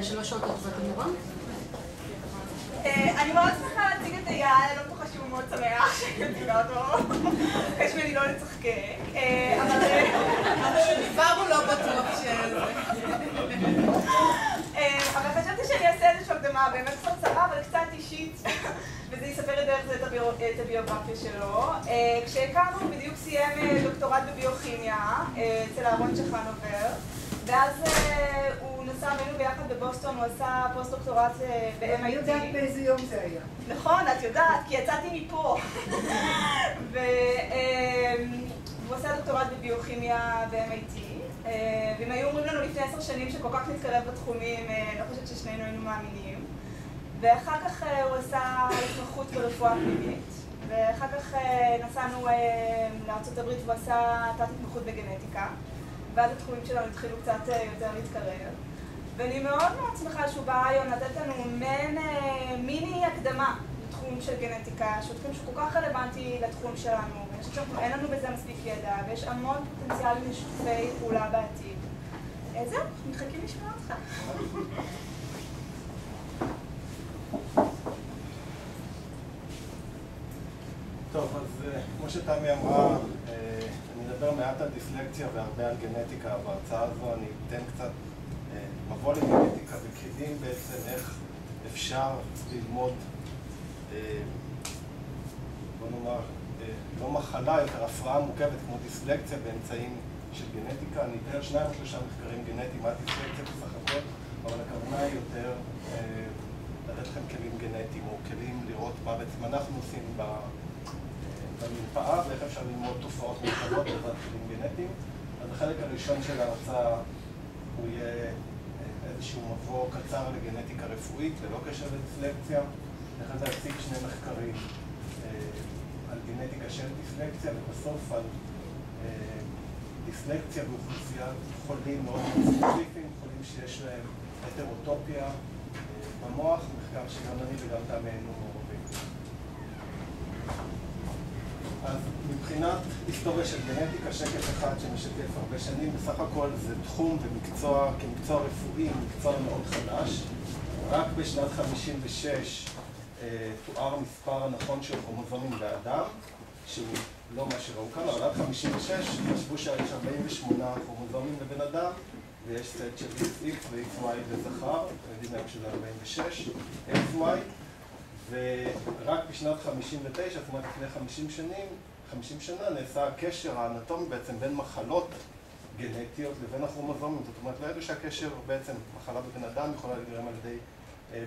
3 שעות לטובת המורה? אני מאוד שמחה להציג את אייל, לא בטוחה שהוא מאוד שמח שאני מציגה אותו. יש ממני לא לצחקק, אבל כבר הוא לא בטוח אבל חשבתי שאני אעשה איזושהי הקדמה באמת קצרה, אבל קצת אישית, וזה יספר את דרך זה את הביוגרפיה שלו. כשהכרנו הוא בדיוק סיים דוקטורט בביוכימיה אצל אהרון צ'חנובר, ואז הוא נסע ממנו ביחד בבוסטון, הוא עשה פוסט-דוקטורט ב-MIT. אני יודעת באיזה יום זה היה. נכון, את יודעת, כי יצאתי מפה. והוא עשה דוקטורט בביוכימיה ב-MIT, ואם היו אומרים לנו לפני 10 שנים שכל כך נתקרב בתחומים, לא חושבת ששנינו היינו מאמינים. ואחר כך הוא עשה התמחות ברפואה פנימית, ואחר כך נסענו לארצות הברית והוא עשה תת-התמחות בגנטיקה. ואז התחומים שלנו התחילו קצת יותר להתקרב. ואני מאוד מאוד שמחה שהוא בא היום לתת לנו מיני הקדמה לתחום של גנטיקה, שהוא תחום שכל כך רלוונטי לתחום שלנו, ואני חושבת שאין לנו בזה מספיק ידע, ויש המון פוטנציאל לשיתופי פעולה בעתיד. זהו, מחכים לשמוע אותך. טוב, אז כמו שתמי אמרה, אני אדבר מעט על דיסלקציה והרבה על גנטיקה בהרצאה הזו. אני אתן קצת מבוא לגנטיקה וכלים בעצם איך אפשר ללמוד, בוא נאמר, לא מחלה, יותר הפרעה מורכבת כמו דיסלקציה באמצעים של גנטיקה. אני אתן 2 או 3 מחקרים גנטיים על דיסלקציה בסך הכל, אבל הכוונה היא יותר לתת לכם כלים גנטיים או כלים לראות מה בעצם אנחנו עושים במרפאה ואיך אפשר ללמוד תופעות מיוחדות בעזרת כלים גנטיים. אז החלק הראשון של ההרצאה הוא יהיה איזשהו מבוא קצר לגנטיקה רפואית ללא קשר לדיסלקציה. אחרי זה אציג 2 מחקרים על גנטיקה של דיסלקציה ובסוף על דיסלקציה באוכלוסיית חולים מאוד ספציפיים, חולים שיש להם הטרוטופיה במוח, מחקר שגם אני וגם תמי היינו מעורבים. אז מבחינת היסטוריה של גנטיקה, שקף אחד שמשקף הרבה שנים, בסך הכל זה תחום ומקצוע, כמקצוע רפואי, מקצוע מאוד חדש. רק בשנת 56 תואר מספר הנכון של כרומוזומים באדם, שהוא לא מה שראו כאן, אבל עד 56 חשבו שיש 48 כרומוזומים לבן אדם, ויש סט של XX ו-XY לזכר, יודעים להם שזה 46, XY, ורק בשנת 59, זאת אומרת לפני 50 שנה, נעשה הקשר האנטומי בעצם בין מחלות גנטיות לבין הכרומוזומים. זאת אומרת, לא ידעו שהקשר בעצם, מחלה בבן אדם יכולה להיגרם על ידי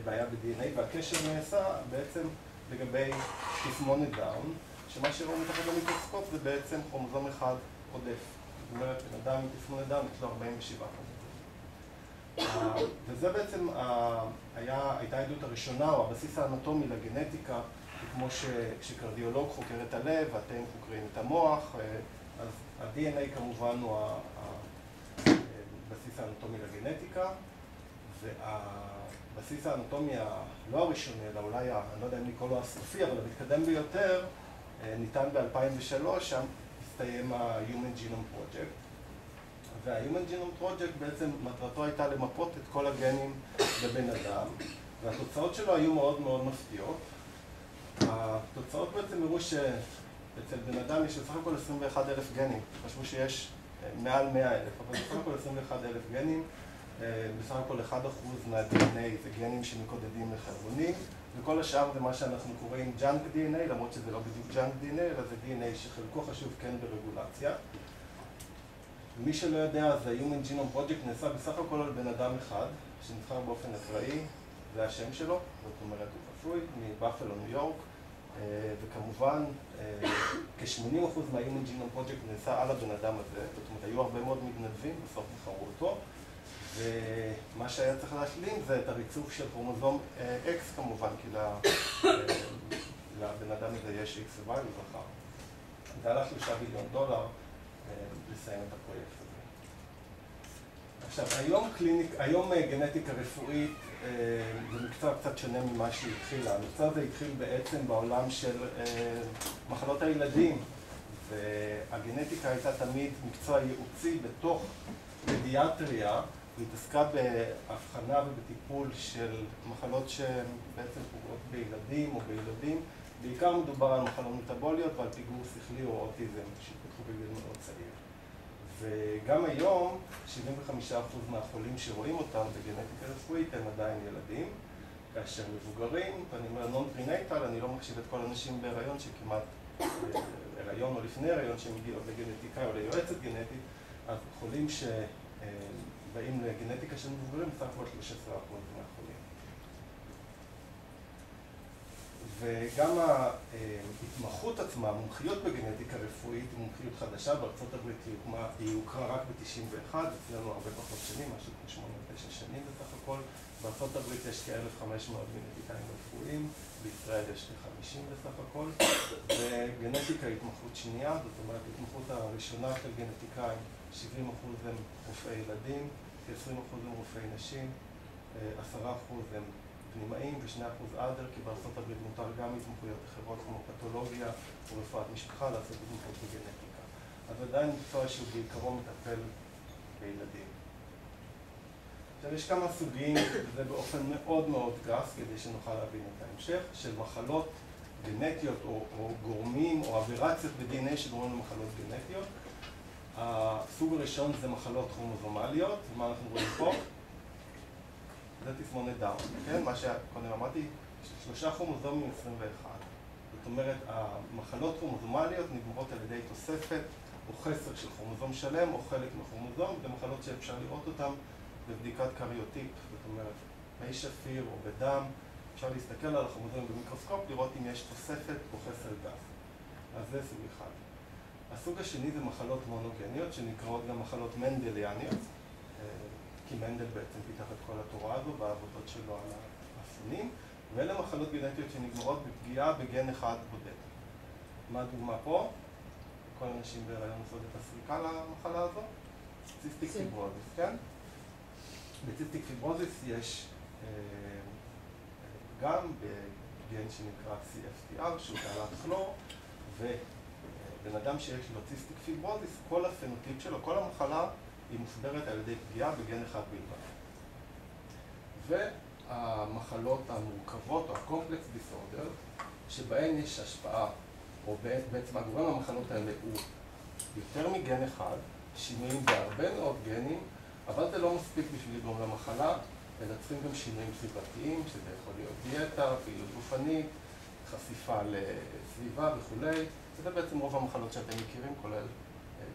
בעיה ב-DNA, והקשר נעשה בעצם לגבי תסמונת דאון, שמה שראו מתחת למיקרוסקופ זה בעצם כרומוזום אחד עודף. זאת אומרת, בן אדם עם תסמונת דאון יש לו 47 כרומוזומים. וזה בעצם הייתה העדות הראשונה, או הבסיס האנטומי לגנטיקה, כמו שכשקרדיולוג חוקר את הלב, ואתם חוקרים את המוח, אז ה-DNA כמובן הוא הבסיס האנטומי לגנטיקה, והבסיס האנטומי לא הראשוני, אלא אולי, אני לא יודע אם לקרוא לו הסופי, אבל המתקדם ביותר, ניתן ב-2003, שם הסתיים ה-Human Genome Project. וה-Human Genome Project בעצם מטרתו הייתה למפות את כל הגנים בבן אדם, והתוצאות שלו היו מאוד מאוד מפתיעות. התוצאות בעצם הראו שאצל בן אדם יש בסך הכל 21,000 גנים. חשבו שיש מעל 100,000, אבל בסך הכל 21,000 גנים. בסך הכל 1% מה-DNA זה גנים שמקודדים לחלבונים, וכל השאר זה מה שאנחנו קוראים Junk DNA, למרות שזה לא בדיוק Junk DNA, אלא זה DNA שחלקו חשוב כן ברגולציה. ומי שלא יודע, אז ה-Human Genome Project נעשה בסך הכל על בן אדם אחד, שנבחר באופן אקראי, זה השם שלו, זאת אומרת הוא חפוי, מבאפלו, ניו יורק, וכמובן כ-80% מה-Human Genome Project נעשה על הבן אדם הזה, זאת אומרת היו הרבה מאוד מתנדבים, בסוף בחרו אותו, ומה שהיה צריך להשלים זה את הריצוף של כרומוזום X כמובן, כי לבן אדם הזה יש X ו-Y וזכר. זה עלה $3 ביליון לסיים את הפרויקט הזה. עכשיו, היום גנטיקה רפואית זה מקצוע קצת שונה ממה שהתחיל. המקצוע הזה התחיל בעצם בעולם של מחלות הילדים, והגנטיקה הייתה תמיד מקצוע ייעוצי בתוך פדיאטריה, והתעסקה בהבחנה ובטיפול של מחלות שהן בעצם פוגעות בילדים או בילדים. בעיקר מדובר על מחלות מטבוליות ועל פיגור שכלי או אוטיזם שהתפתחו בגיל מאוד צעיר. וגם היום 75% מהחולים שרואים אותם בגנטיקה רפואית הם עדיין ילדים, כאשר מבוגרים, ואני אומר נון פרינטל, אני לא מחשיב את כל הנשים בהיריון שכמעט הריון או לפני הריון שמגיעות לגנטיקאי או ליועצת גנטית, אז חולים שבאים לגנטיקה של מבוגרים בסך הכל 13% מהחולים. וגם ההתמחות עצמה, המומחיות בגנטיקה רפואית, היא מומחיות חדשה. בארצות הברית היא הוכרה רק ב-91, אצלנו הרבה פחות שנים, משהו כמו 8-9 שנים בסך הכל. בארצות הברית יש כ-1,500 גנטיקאים רפואיים, בישראל יש כ-50 בסך הכל. וגנטיקה היא התמחות שנייה, זאת אומרת, ההתמחות הראשונה של גנטיקאים, 70% הם רופאי ילדים, כ-20% הם רופאי נשים, 10% הם פנימאים ו2% אדר, כי בארצות הברית מותר גם התמחויות אחרות כמו פתולוגיה או רפואת משפחה לעשות התמחות בגנטיקה. אז עדיין מקצוע שהוא בעיקרו מטפל בילדים. עכשיו יש כמה סוגים, וזה באופן מאוד מאוד גס, כדי שנוכל להבין את ההמשך, של מחלות גנטיות או גורמים או אבירציות ב-DNA שגורמים למחלות גנטיות. הסוג הראשון זה מחלות כרומוזומליות, ומה אנחנו רואים פה? זה תסמונת דאון, כן? מה שקודם אמרתי, 3 כרומוזומים 21. זאת אומרת, המחלות כרומוזומליות נגמרות על ידי תוספת או חסר של כרומוזום שלם או חלק מכרומוזום, במחלות שאפשר לראות אותן בבדיקת קריוטיפ, זאת אומרת, מי שפיר או בדם, אפשר להסתכל על הכרומוזומים במיקרוסקופ, לראות אם יש תוספת או חסר גס. אז זה סוג אחד. הסוג השני זה מחלות מונוגניות, שנקראות גם מחלות מנדליאניות, כי מנדל בעצם פיתח את כל התורה הזו בעבודות שלו על האפונים, ואלה מחלות גנטיות שנגמרות בפגיעה בגן אחד בודד. מה הדוגמה פה? כל האנשים בהיריון עושות את הסריקה למחלה הזו? ציסטיק פיברוזיס, כן? בציסטיק פיברוזיס יש גם בגן שנקרא CFTR, שהוא תעלת כלור, ובן אדם שיש לו ציסטיק פיברוזיס, כל הפנוטיפ שלו, כל המחלה, היא מוסברת על ידי פגיעה בגן אחד בלבד. והמחלות המורכבות, או הקומפלקס דיסורדר, שבהן יש השפעה, או בעצם הגורם המחלות האלה הוא יותר מגן אחד, שינויים בהרבה מאוד גנים, אבל זה לא מספיק בשביל לגרום למחלה, אלא צריכים גם שינויים סביבתיים, שזה יכול להיות דיאטה, פעילות גופנית, חשיפה לסביבה וכו'. זה בעצם רוב המחלות שאתם מכירים, כולל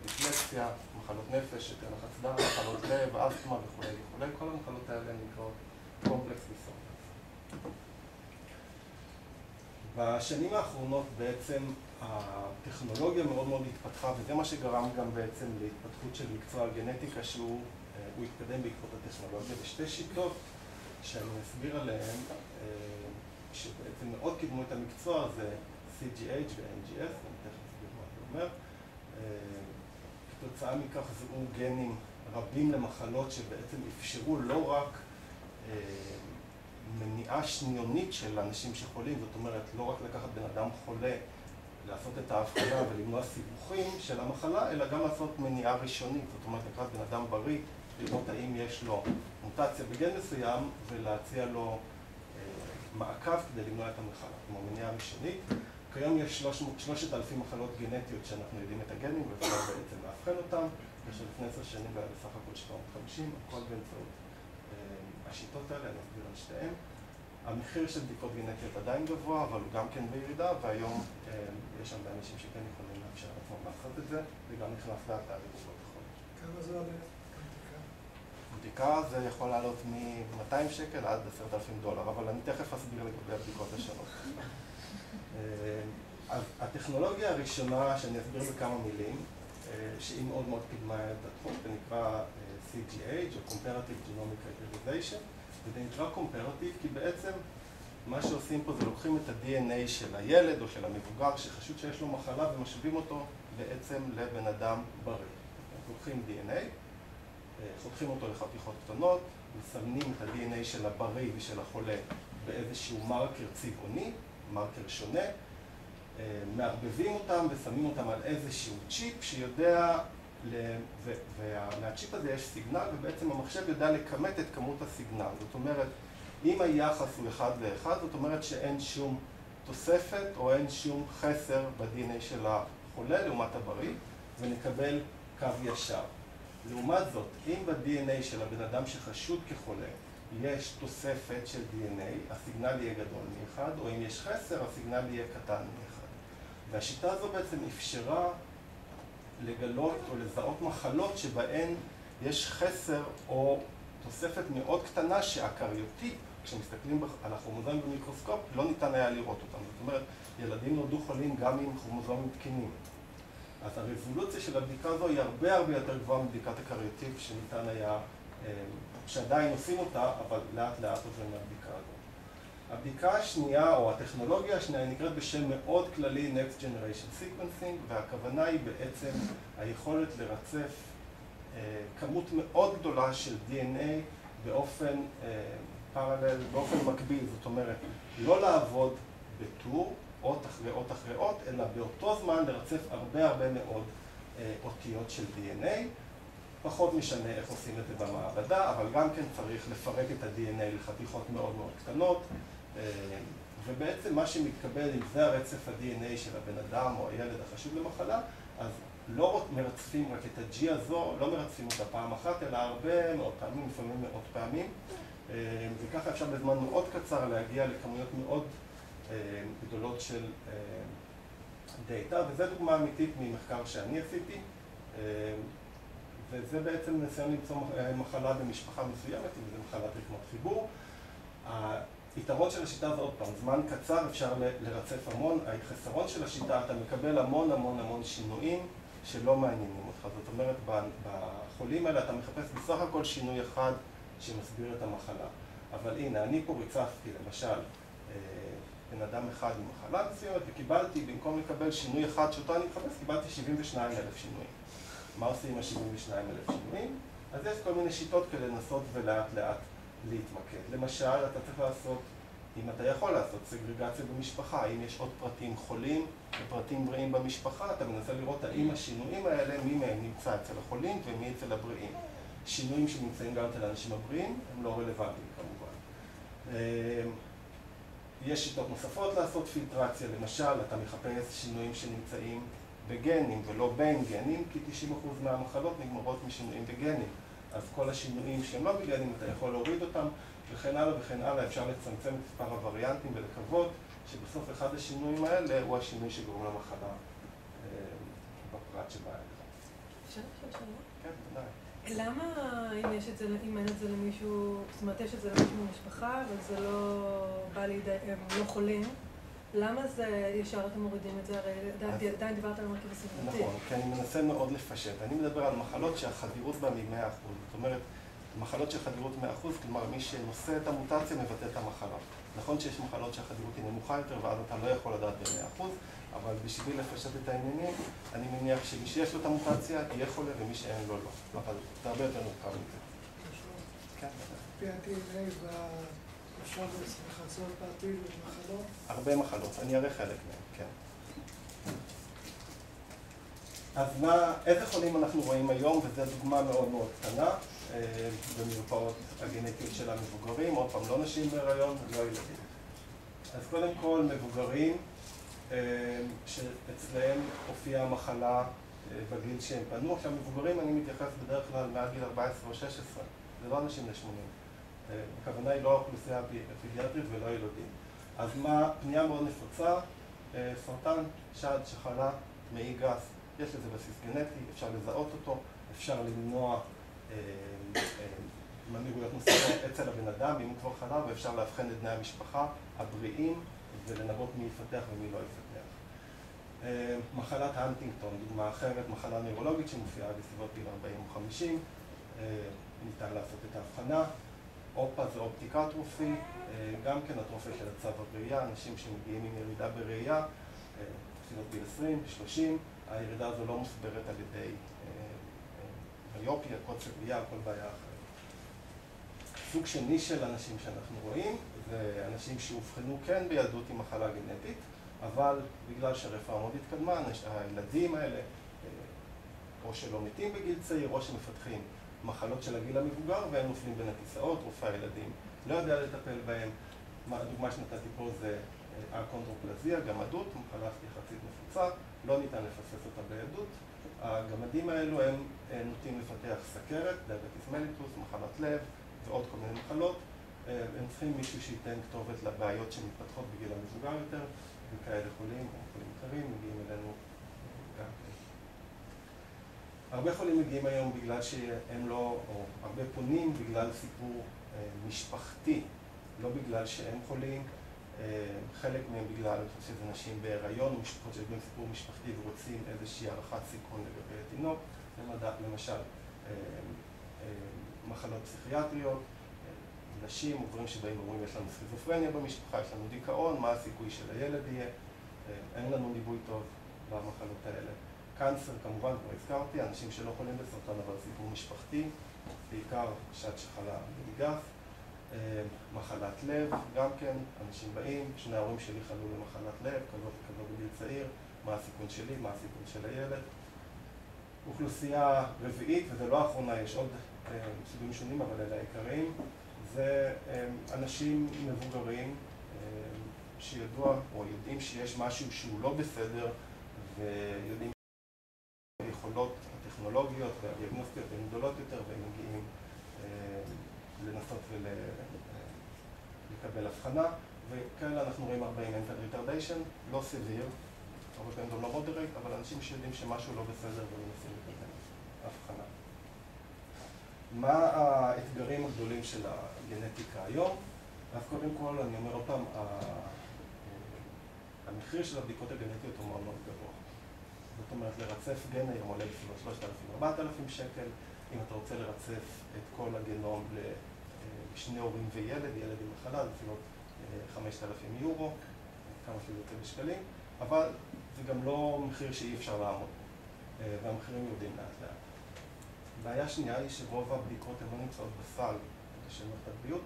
דיסלקציה, מחלות נפש, יותר לחץ דם, מחלות לב, אסתמה וכו'. כל המחלות האלה נקראות קומפלקס דיסורדר. בשנים האחרונות בעצם הטכנולוגיה מאוד מאוד התפתחה, וזה מה שגרם גם בעצם להתפתחות של מקצוע הגנטיקה, שהוא התקדם בעקבות הטכנולוגיה, ושתי שיטות שאני אסביר עליהן, שבעצם מאוד קידמו את המקצוע, זה CGH ו-NGS, אני תכף אסביר מה זה אומר. כתוצאה מכך זוהו גנים רבים למחלות שבעצם אפשרו לא רק מניעה שניונית של אנשים שחולים, זאת אומרת, לא רק לקחת בן אדם חולה, לעשות את ההבחנה ולמנוע סיבוכים של המחלה, אלא גם לעשות מניעה ראשונית, זאת אומרת, לקחת בן אדם בריא, לראות האם יש לו מוטציה בגן מסוים, ולהציע לו מעקב כדי למנוע את המחלה, כמו מניעה ראשונית. כיום יש 3,000 מחלות גנטיות שאנחנו יודעים את הגנים, ואפשר בעצם להבחן אותם, כאשר לפני 10 שנים היה בסך הכל 750, הכל באמצעות השיטות האלה, אני אסביר על שתיהן. המחיר של בדיקות גנטיות עדיין גבוה, אבל הוא גם כן בירידה, והיום יש שם אנשים שכן יכולים לאפשר עצמם לעשות את זה, וגם נכנס לאט לקופות החולים. כמה זה עולה? בדיקה זה יכול לעלות מ-200 שקל עד $10,000, אבל אני תכף אסביר לגבי הבדיקות השונות. אז הטכנולוגיה הראשונה שאני אסביר בכמה מילים, שהיא מאוד מאוד קידמה את התחום, זה נקרא CGH, או Comparative Genomic Characterization, וזה נקרא Comparative כי בעצם מה שעושים פה זה לוקחים את ה-DNA של הילד או של המבוגר שחשוד שיש לו מחלה ומשווים אותו בעצם לבן אדם בריא. לוקחים DNA, חותכים אותו לחתיכות קטנות, מסמנים את ה-DNA של הבריא ושל החולה באיזשהו מרקר צבעוני, מרקר שונה, מערבבים אותם ושמים אותם על איזשהו צ'יפ שיודע ומהצ'יפ הזה יש סיגנל, ובעצם המחשב יודע לכמת את כמות הסיגנל. זאת אומרת, אם היחס הוא 1 ל-1, זאת אומרת שאין שום תוספת או אין שום חסר ב-DNA של החולה לעומת הבריא, ונקבל קו ישר. לעומת זאת, אם ב-DNA של הבן אדם שחשוד כחולה יש תוספת של DNA, הסיגנל יהיה גדול מ-1, או אם יש חסר, הסיגנל יהיה קטן מ-1. והשיטה הזו בעצם אפשרה לגלות או לזהות מחלות שבהן יש חסר או תוספת מאוד קטנה שהקריוטיפ, כשמסתכלים על הכרומוזומים במיקרוסקופ, לא ניתן היה לראות אותם. זאת אומרת, ילדים נולדו חולים גם עם כרומוזומים תקינים. אז הרזולוציה של הבדיקה הזו היא הרבה יותר גבוהה מבדיקת הקריוטיפ שניתן היה, שעדיין עושים אותה, אבל לאט לאט עוברים מהבדיקה הזו. הבדיקה השנייה, או הטכנולוגיה השנייה, היא נקראת בשם מאוד כללי Next Generation Sequencing, והכוונה היא בעצם היכולת לרצף כמות מאוד גדולה של DNA באופן פרלל, באופן מקביל. זאת אומרת, לא לעבוד בטור, אות אחרי אות אחרי אות, אלא באותו זמן לרצף הרבה מאוד אותיות של DNA. פחות משנה איך עושים את זה במעבדה, אבל גם כן צריך לפרק את ה-DNA לחתיכות מאוד קטנות, ובעצם מה שמתקבל, אם זה הרצף ה-DNA של הבן אדם או הילד החשוד למחלה, אז לא מרצפים רק את ה-G הזו, לא מרצפים אותה פעם אחת, אלא הרבה מאוד פעמים, לפעמים מאות פעמים, וככה אפשר בזמן מאוד קצר להגיע לכמויות מאוד גדולות של דאטה, וזו דוגמה אמיתית ממחקר שאני עשיתי, וזה בעצם ניסיון למצוא מחלה במשפחה מסוימת, אם זה מחלת רקמות חיבור. היתרון של השיטה זה עוד פעם, זמן קצר אפשר לרצף המון, החסרון של השיטה, אתה מקבל המון שינויים שלא מעניינים אותך. זאת אומרת, בחולים האלה אתה מחפש בסך הכל שינוי אחד שמסביר את המחלה. אבל הנה, אני פה ריצפתי למשל בן אדם אחד עם מחלה מסוימת, וקיבלתי, במקום לקבל שינוי אחד שאותו אני מחפש, קיבלתי 72,000 שינויים. מה עושים עם ה-72,000 שינויים? אז יש כל מיני שיטות כדי לנסות ולאט להתמקד. למשל, אתה צריך לעשות, אם אתה יכול לעשות סגרגציה במשפחה, אם יש עוד פרטים חולים ופרטים בריאים במשפחה, אתה מנסה לראות האם השינויים האלה, מי מהם נמצא אצל החולים ומי אצל הבריאים. שינויים שנמצאים גם אצל האנשים הבריאים הם לא רלוונטיים כמובן. יש שיטות נוספות לעשות פילטרציה, למשל, אתה מחפש שינויים שנמצאים בגנים ולא בין גנים, כי 90% מהמחלות נגמרות משינויים בגנים. אז כל השינויים שהם לא בגנים, אתה יכול להוריד אותם, וכן הלאה, אפשר לצמצם את מספר הווריאנטים ולקוות שבסוף אחד השינויים האלה הוא השינוי שגורם למחלה בפרט שבא אליך. אפשר לשאול שאלה? כן, ודאי. למה אם אין את זה למישהו, זאת אומרת, יש את זה למישהו במשפחה, אבל זה לא בא לידי, הם לא חולים, למה זה ישר אתם מורידים את זה? הרי עדיין דיברת על מרכיב הסביבתי. נכון, כי אני מנסה מאוד לפשט. אני מדבר על מחלות שהחדירות בהן היא 100%. זאת אומרת, מחלות של חדירות 100%, כלומר מי שנושא את המוטציה מבטא את המחלה. נכון שיש מחלות שהחדירות היא נמוכה יותר, ואז אתה לא יכול לדעת ב-100%, אבל בשביל לפשט את העניינים, אני מניח שמי שיש לו את המוטציה יהיה חולה, ומי שאין לו לא. אבל זה הרבה יותר מורכב מזה. כן, פי ה-DNA אפשר לחצות בעתיד במחלות? הרבה מחלות, אני אראה חלק מהם, כן. אז איזה חולים אנחנו רואים היום, וזו דוגמה מאוד קטנה, במרפאות הגנטיות של המבוגרים, עוד פעם, לא נשים בהיריון, לא ילדים. אז קודם כל, מבוגרים, שאצלם הופיעה המחלה בגיל שהם פנו. עכשיו, מבוגרים אני מתייחס בדרך כלל מעל גיל 14 או 16, זה לא אנשים ל-80. הכוונה היא לא האוכלוסייה הפדיאטרית ולא ילדים. אז פנייה מאוד נפוצה, סרטן, שד, שחלה, מעי גס, יש לזה בסיס גנטי, אפשר לזהות אותו, אפשר למנוע מנהיגויות נוספות אצל הבן אדם, אם הוא כבר חלה, ואפשר להבחן את בני המשפחה הבריאים ולנבוא מי יפתח ומי לא יפתח. מחלת הנטינגטון, דוגמה אחרת, מחלה נוירולוגית שמופיעה בסביבות גיל 40 או 50, ניתן לעשות את ההבחנה. אופה זה אופטיק אטרופי, גם כן אטרופיה של הצו הראייה, אנשים שמגיעים עם ירידה בראייה, בסביבות גיל 20, 30, הירידה הזו לא מוסברת על ידי מיופיה, קוצר ראייה, כל בעיה אחרת. סוג שני של אנשים שאנחנו רואים, זה אנשים שאובחנו כן בילדות עם מחלה גנטית, אבל בגלל שהרפואה מאוד התקדמה, הילדים האלה, או שלא מתים בגיל צעיר, או שמפתחים מחלות של הגיל המבוגר, והם נופלים בין הכיסאות, רופא הילדים לא יודע לטפל בהם. הדוגמה שנתתי פה זה אקונדרופלזיה, גמדות, מחלה יחסית נפוצה, לא ניתן לפספס אותה בילדות. הגמדים האלו הם נוטים לפתח סכרת, דיאבטיס מליטוס, מחלת לב ועוד כל מיני מחלות. הם צריכים מישהו שייתן כתובת לבעיות שמתפתחות בגיל המבוגר יותר, וכאלה חולים או חולים אחרים מגיעים אלינו גם כן. הרבה חולים מגיעים היום בגלל שהם לא, או הרבה פונים בגלל סיפור משפחתי, לא בגלל שהם חולים, חלק מהם בגלל שזה נשים בהיריון, משפחות שיש בהם סיפור משפחתי ורוצים איזושהי הערכת סיכון לגבי התינוק, למשל מחלות פסיכיאטריות, נשים וגברים שבאים ואומרים יש לנו סכיזופרניה במשפחה, יש לנו דיכאון, מה הסיכוי של הילד יהיה, אין לנו ליווי טוב במחלות האלה. קאנסר כמובן, כבר הזכרתי, אנשים שלא חולים בסרטן אבל סיפור משפחתי, בעיקר שד שחלה בגף, מחלת לב, גם כן, אנשים באים, שני ההורים שלי חלו למחלת לב, כזאת וכזאת בגיל צעיר, מה הסיכון שלי, מה הסיכון של הילד. אוכלוסייה רביעית, וזה לא האחרונה, יש עוד סוגים שונים, אבל אלה העיקריים, זה אנשים מבוגרים שידוע או יודעים שיש משהו שהוא לא בסדר, ויודעים שהיכולות הטכנולוגיות והדיאגנוסטיות הן גדולות יותר, והם מגיעים לנסות ולקבל הבחנה, וכאלה אנחנו רואים הרבה עם mental retardation, לא סביר, הרבה פעמים גם לא moderate, אבל אנשים שיודעים שמשהו לא בסדר ומנסים לקבל הבחנה. מה האתגרים הגדולים של הגנטיקה היום? אז קודם כל, אני אומר עוד פעם, המחיר של הבדיקות הגנטיות הוא מאוד מאוד גבוה. זאת אומרת, לרצף גן היום עולה בסביבות 3,000-4,000 שקל. אם אתה רוצה לרצף את כל הגנום לשני הורים וילד, ילד עם מחלה, זה בסביבות 5,000 יורו, כמה שזה יוצא בשקלים, אבל זה גם לא מחיר שאי אפשר לעמוד, והמחירים יורדים לאט לאט. בעיה שנייה היא שרוב הבדיקות הן לא נמצאות בסל של מערכת הבריאות.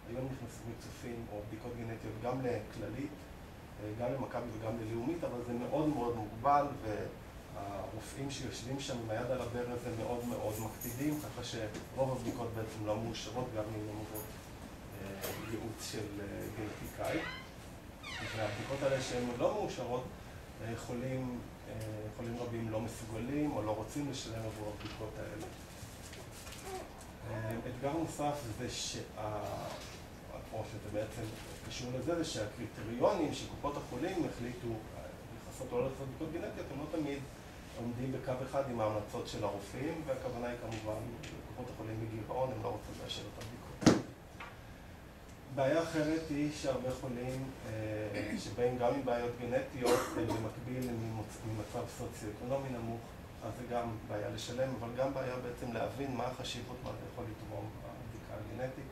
היום נכנסו ריצופים או בדיקות גנטיות גם לכללית, גם למכבי וגם ללאומית, אבל זה מאוד מאוד מוגבל, והרופאים שיושבים שם עם היד על הברז הם מאוד מאוד מקפידים, ככה שרוב הבדיקות בעצם לא מאושרות, גם אם לא מובאות ייעוץ של גנטיקאי. והבדיקות האלה שהן לא מאושרות, חולים רבים לא מסוגלים או לא רוצים לשלם עבור הבדיקות האלה. אתגר נוסף זה או שזה בעצם קשור לזה, זה שהקריטריונים שקופות החולים החליטו לחסות או לא לחסות בדיקות גנטיות, הם לא תמיד עומדים בקו אחד עם ההמלצות של הרופאים, והכוונה היא כמובן, קופות החולים בגירעון, הם לא רוצים לאשר את הבדיקות. בעיה אחרת היא שהרבה חולים שבאים גם עם בעיות גנטיות במקביל ממצב סוציו-אקונומי נמוך, אז זה גם בעיה לשלם, אבל גם בעיה בעצם להבין מה החשיבות, מה זה יכול לתרום הבדיקה הגנטית.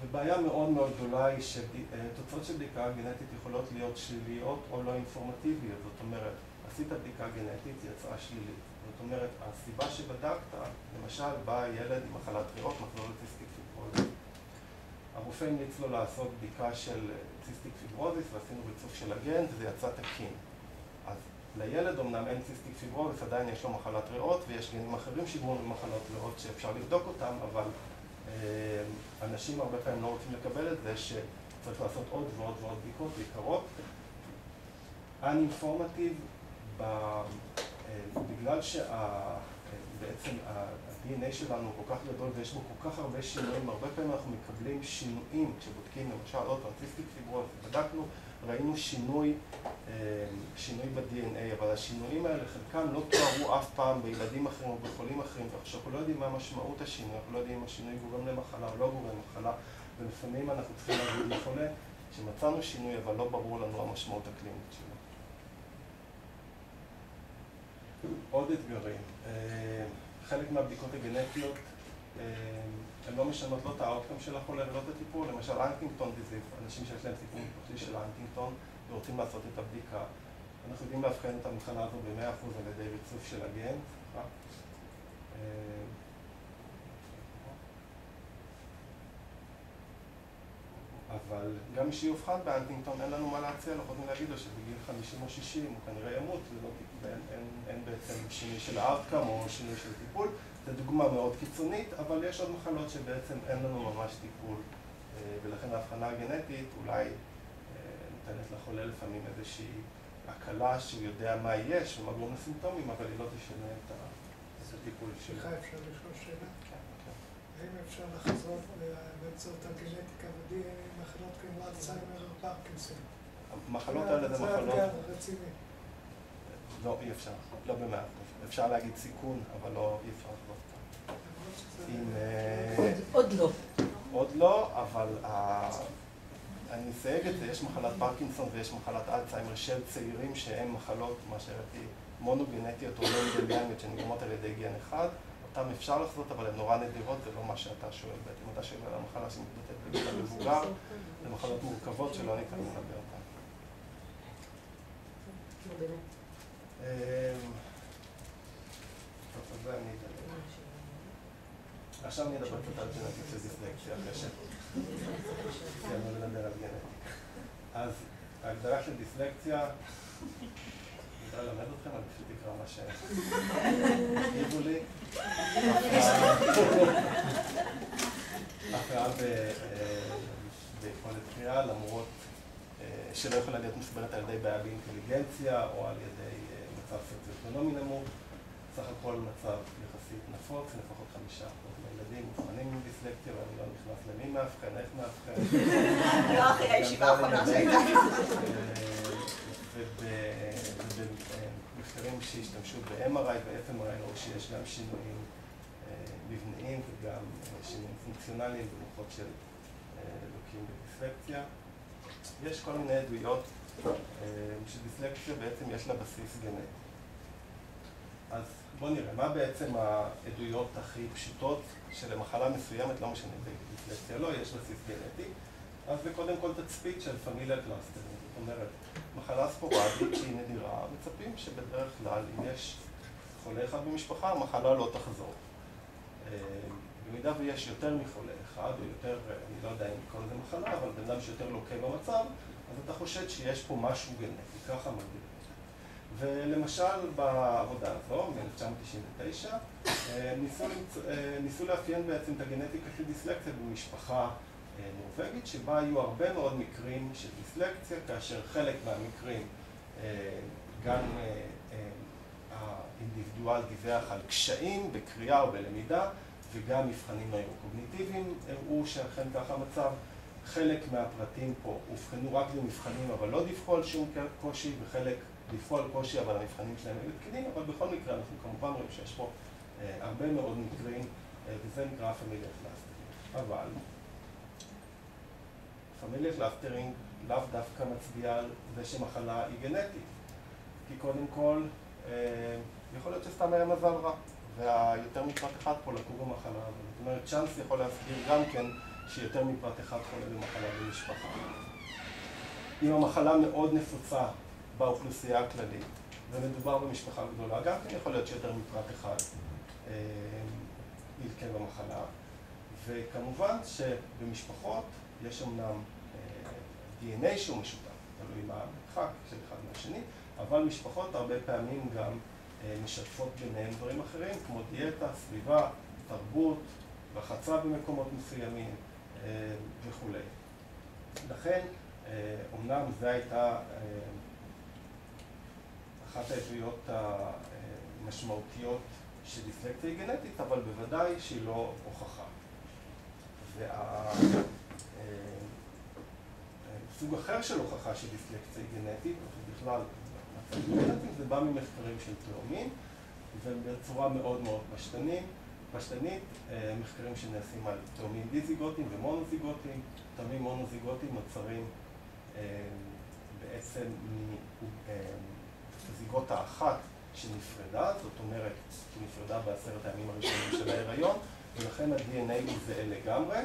ובעיה מאוד מאוד גדולה היא שתוצאות של בדיקה גנטית יכולות להיות שליליות או לא אינפורמטיביות. זאת אומרת, עשית בדיקה גנטית, יצאה שלילית. זאת אומרת, הסיבה שבדקת, למשל, בא ילד עם מחלת ריאות, מחזור לציסטיק פיברוזיס. הרופא המליץ לו לעשות בדיקה של ציסטיק פיברוזיס, ועשינו ריצוף של הגן, וזה יצא תקין. אז לילד אמנם אין ציסטיק פיברוזיס, עדיין יש לו מחלת ריאות, ויש גנים אחרים שגורמים למחלות ריאות שאפשר לבדוק אותם, אבל אנשים הרבה פעמים לא רוצים לקבל את זה, שצריך לעשות עוד ועוד ועוד בדיקות ויקרות. uninformative, בגלל שבעצם ה-DNA שלנו הוא כל כך גדול ויש בו כל כך הרבה שינויים, הרבה פעמים אנחנו מקבלים שינויים כשבודקים, למשל, עוד ציסטיק פיברוזיס, בדקנו, ראינו שינוי ב-DNA, אבל השינויים האלה חלקם לא תוארו אף פעם בילדים אחרים או בחולים אחרים, ועכשיו אנחנו לא יודעים מה משמעות השינוי, אנחנו לא יודעים אם השינוי גורם למחלה או לא גורם למחלה, ולפעמים אנחנו צריכים להגיד לחולה שמצאנו שינוי, אבל לא ברור לנו המשמעות הקלינית שלו. עוד אתגרים. חלק מהבדיקות הגנטיות הן לא משנות לא את האוטקום של החולה ולא את הטיפול. למשל, הנטינגטון דיזיז, אנשים שיש להם סיכון משפחתי של הנטינגטון ורוצים לעשות את הבדיקה. אנחנו יודעים לאבחן את המחלה הזו ב-100% על ידי ריצוף של הגן. אבל גם מי שיובחן בהנטינגטון אין לנו מה להציע לו, חוץ מלהגיד לו שבגיל 50 או 60 הוא כנראה ימות, אין בעצם שינוי של האאוטקאם או שינוי של טיפול. זו דוגמה מאוד קיצונית, אבל יש עוד מחלות שבעצם אין לנו ממש טיפול, ולכן ההבחנה הגנטית אולי נותנת לחולה לפעמים איזושהי הקלה שהוא יודע מה יש ומה גורם לסימפטומים, אבל היא לא תשנה את הטיפול שלו. סליחה, אפשר לשאול שאלה? האם אפשר לחזות באמצעות הגנטיקה מחלות כמו אלצהיימר או פרקינסון? המחלות האלה זה מחלות... זה אתגר רציני. לא, אי אפשר. לא ב100%. אפשר להגיד סיכון, אבל לא אי אפשר לחזות. עוד לא. עוד לא, אבל אני אסייג את זה, יש מחלת פרקינסון ויש מחלת אלצהיימר של צעירים שהם מחלות, מה שראיתי, מונוגנטיות או מנדליאניות שנגרמות על ידי גן אחד. אותם אפשר לחזות, אבל הן נורא נדירות, זה לא מה שאתה שואל. אם אתה שואל על המחלה שמתבטאת בגיל המבוגר, זה מחלות מורכבות שלא ניתן לדבר אותן. טוב, אז זה אני אדבר. עכשיו אני אדבר קצת על גנטית של דיסלקציה, אחרי סיימנו לדבר על גנטיקה. אז ההגדרה של דיסלקציה, אני יודע ללמד אתכם, אני פשוט אקרא מה שהגיבו לי. הפרעה ביכולת קריאה, למרות שלא יכולה להיות מסברת על ידי בעיה באינטליגנציה או על ידי מצב סוציו-אקונומי נמוך. סך הכל מצב יחסית נפוץ, לפחות 5% מהילדים מוכנים עם דיסלקציה, ואני לא נכנס למי מאבחן, איך מאבחן. לא אחרי הישיבה האחרונה שהייתה. ובמחקרים שהשתמשו ב-MRI ו-FMRI ראו שיש גם שינויים מבניים וגם שינויים פונקציונליים במוחות של לוקים בדיסלקציה. יש כל מיני עדויות שדיסלקציה בעצם יש לה בסיס גנטי. אז בואו נראה, מה בעצם העדויות הכי פשוטות שלמחלה מסוימת, לא משנה בדיסלקציה לא, יש בסיס גנטי. אז זה קודם כל תצפית של פמיליה קלאסטרים. זאת אומרת, מחלה ספורדית שהיא נדירה, מצפים שבדרך כלל אם יש חולה אחד במשפחה, המחלה לא תחזור. במידה ויש יותר מחולה אחד, או יותר, אני לא יודע אם כל זה מחלה, אבל בן אדם שיותר לוקה במצב, אז אתה חושד שיש פה משהו גנטי, ככה מגדיר. ולמשל בעבודה הזו, מ-1999, ניסו לאפיין בעצם את הגנטיקה של דיסלקציה במשפחה נורווגית, שבה היו הרבה מאוד מקרים של דיסלקציה, כאשר חלק מהמקרים גם האינדיבידואל דיווח על קשיים בקריאה או בלמידה, וגם מבחנים נוירוקוגניטיביים הראו שאכן ככה המצב. חלק מהפרטים פה הובחנו רק למבחנים, אבל לא דיווחו על שום קושי, וחלק דיווחו על קושי, אבל המבחנים שלהם היו תקינים, אבל בכל מקרה אנחנו כמובן רואים שיש פה הרבה מאוד מקרים, וזה נקרא פמיליה קלאסטרינג. אבל פמיליה קלאסטרינג לאו דווקא מצביע על זה שמחלה היא גנטית, כי קודם כל יכול להיות שסתם היה מזל רע, והיותר מפרט אחד פה לקור במחלה, זאת אומרת צ'אנס יכול להסביר גם כן שיותר מפרט אחד חולה במחלה במשפחה. אם המחלה מאוד נפוצה באוכלוסייה הכללית, ומדובר במשפחה גדולה, גם כן יכול להיות שיותר מפרט אחד ילקה במחלה. וכמובן שבמשפחות יש אמנם DNA שהוא משותף, תלוי מה המרחק של אחד מהשני, אבל משפחות הרבה פעמים גם משתפות ביניהם דברים אחרים, כמו דיאטה, סביבה, תרבות, רחצה במקומות מסוימים וכו'. לכן, אמנם זו הייתה אחת העדויות המשמעותיות של דיסלקציה היא גנטית, אבל בוודאי שהיא לא הוכחה. סוג אחר של הוכחה של דיסלקציה היא גנטית, ובכלל, זה בא ממחקרים של תאומים, ובצורה מאוד מאוד פשטנית, מחקרים שנעשים על תאומים דיזיגוטיים ומונוזיגוטיים. תאומים מונוזיגוטיים נוצרים בעצם מהזיגוטה האחת שנפרדה, זאת אומרת, שנפרדה ב10 הימים הראשונים של ההיריון, ולכן ה-DNA הוא זהה לגמרי.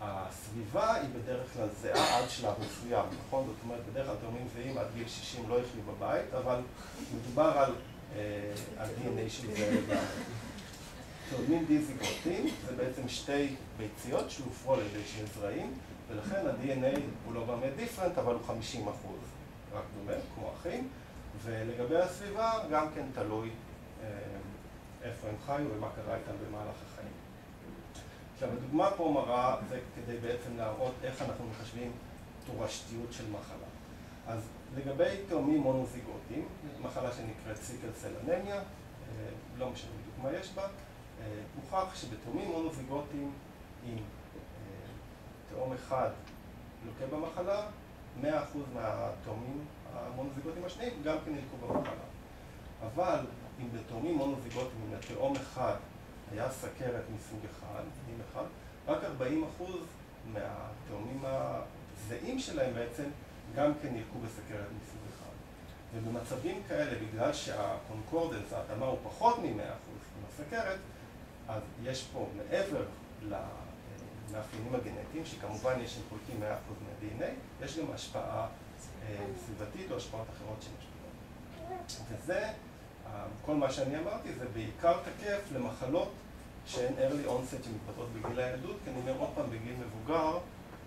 הסביבה היא בדרך כלל זהה עד שלב מסוים, נכון? זאת אומרת, בדרך כלל תאומים זהים עד גיל 60 לא יחיו בבית, אבל מדובר על DNA של זהה לגמרי. תאומים דיזיגוטיים זה בעצם שתי ביציות שהופרו על ידי שני זרעים, ולכן ה-DNA הוא לא באמת דיפרנט, אבל הוא 50%, רק דומה, כמו אחים. ולגבי הסביבה, גם כן תלוי איפה הם חיו ומה קרה איתם במהלך החיים. עכשיו, הדוגמה פה מראה, זה כדי בעצם להראות איך אנחנו מחשבים תורשתיות של מחלה. אז לגבי תאומים מונוזיגוטיים, מחלה שנקראת סיקל סל אנמיה, לא משנה בדיוק מה יש בה, הוכח שבתאומים מונוזיגוטיים עם תאום אחד לוקה במחלה, 100% מהתאומים המונוזיגוטיים השניים גם כן ילקו במחלה. אבל אם בתאומים מונוזיגוטיים, אם לתאום אחד היה סכרת מסוג אחד, רק 40% מהתאומים הזהים שלהם בעצם גם כן ילקו בסכרת מסוג אחד. ובמצבים כאלה, בגלל שהקונקורדנס, ההתאמה הוא פחות מ-100% מהסכרת, אז יש פה מעבר למאפיינים הגנטיים, שכמובן יש הם חולקים 100% מה-DNA, יש גם השפעה סביבתית או השפעות אחרות שמשפיעות. וזה, כל מה שאני אמרתי, זה בעיקר תקף למחלות שהן early onset שמתבטאות בגיל הילדות, כי אני אומר עוד פעם, בגיל מבוגר,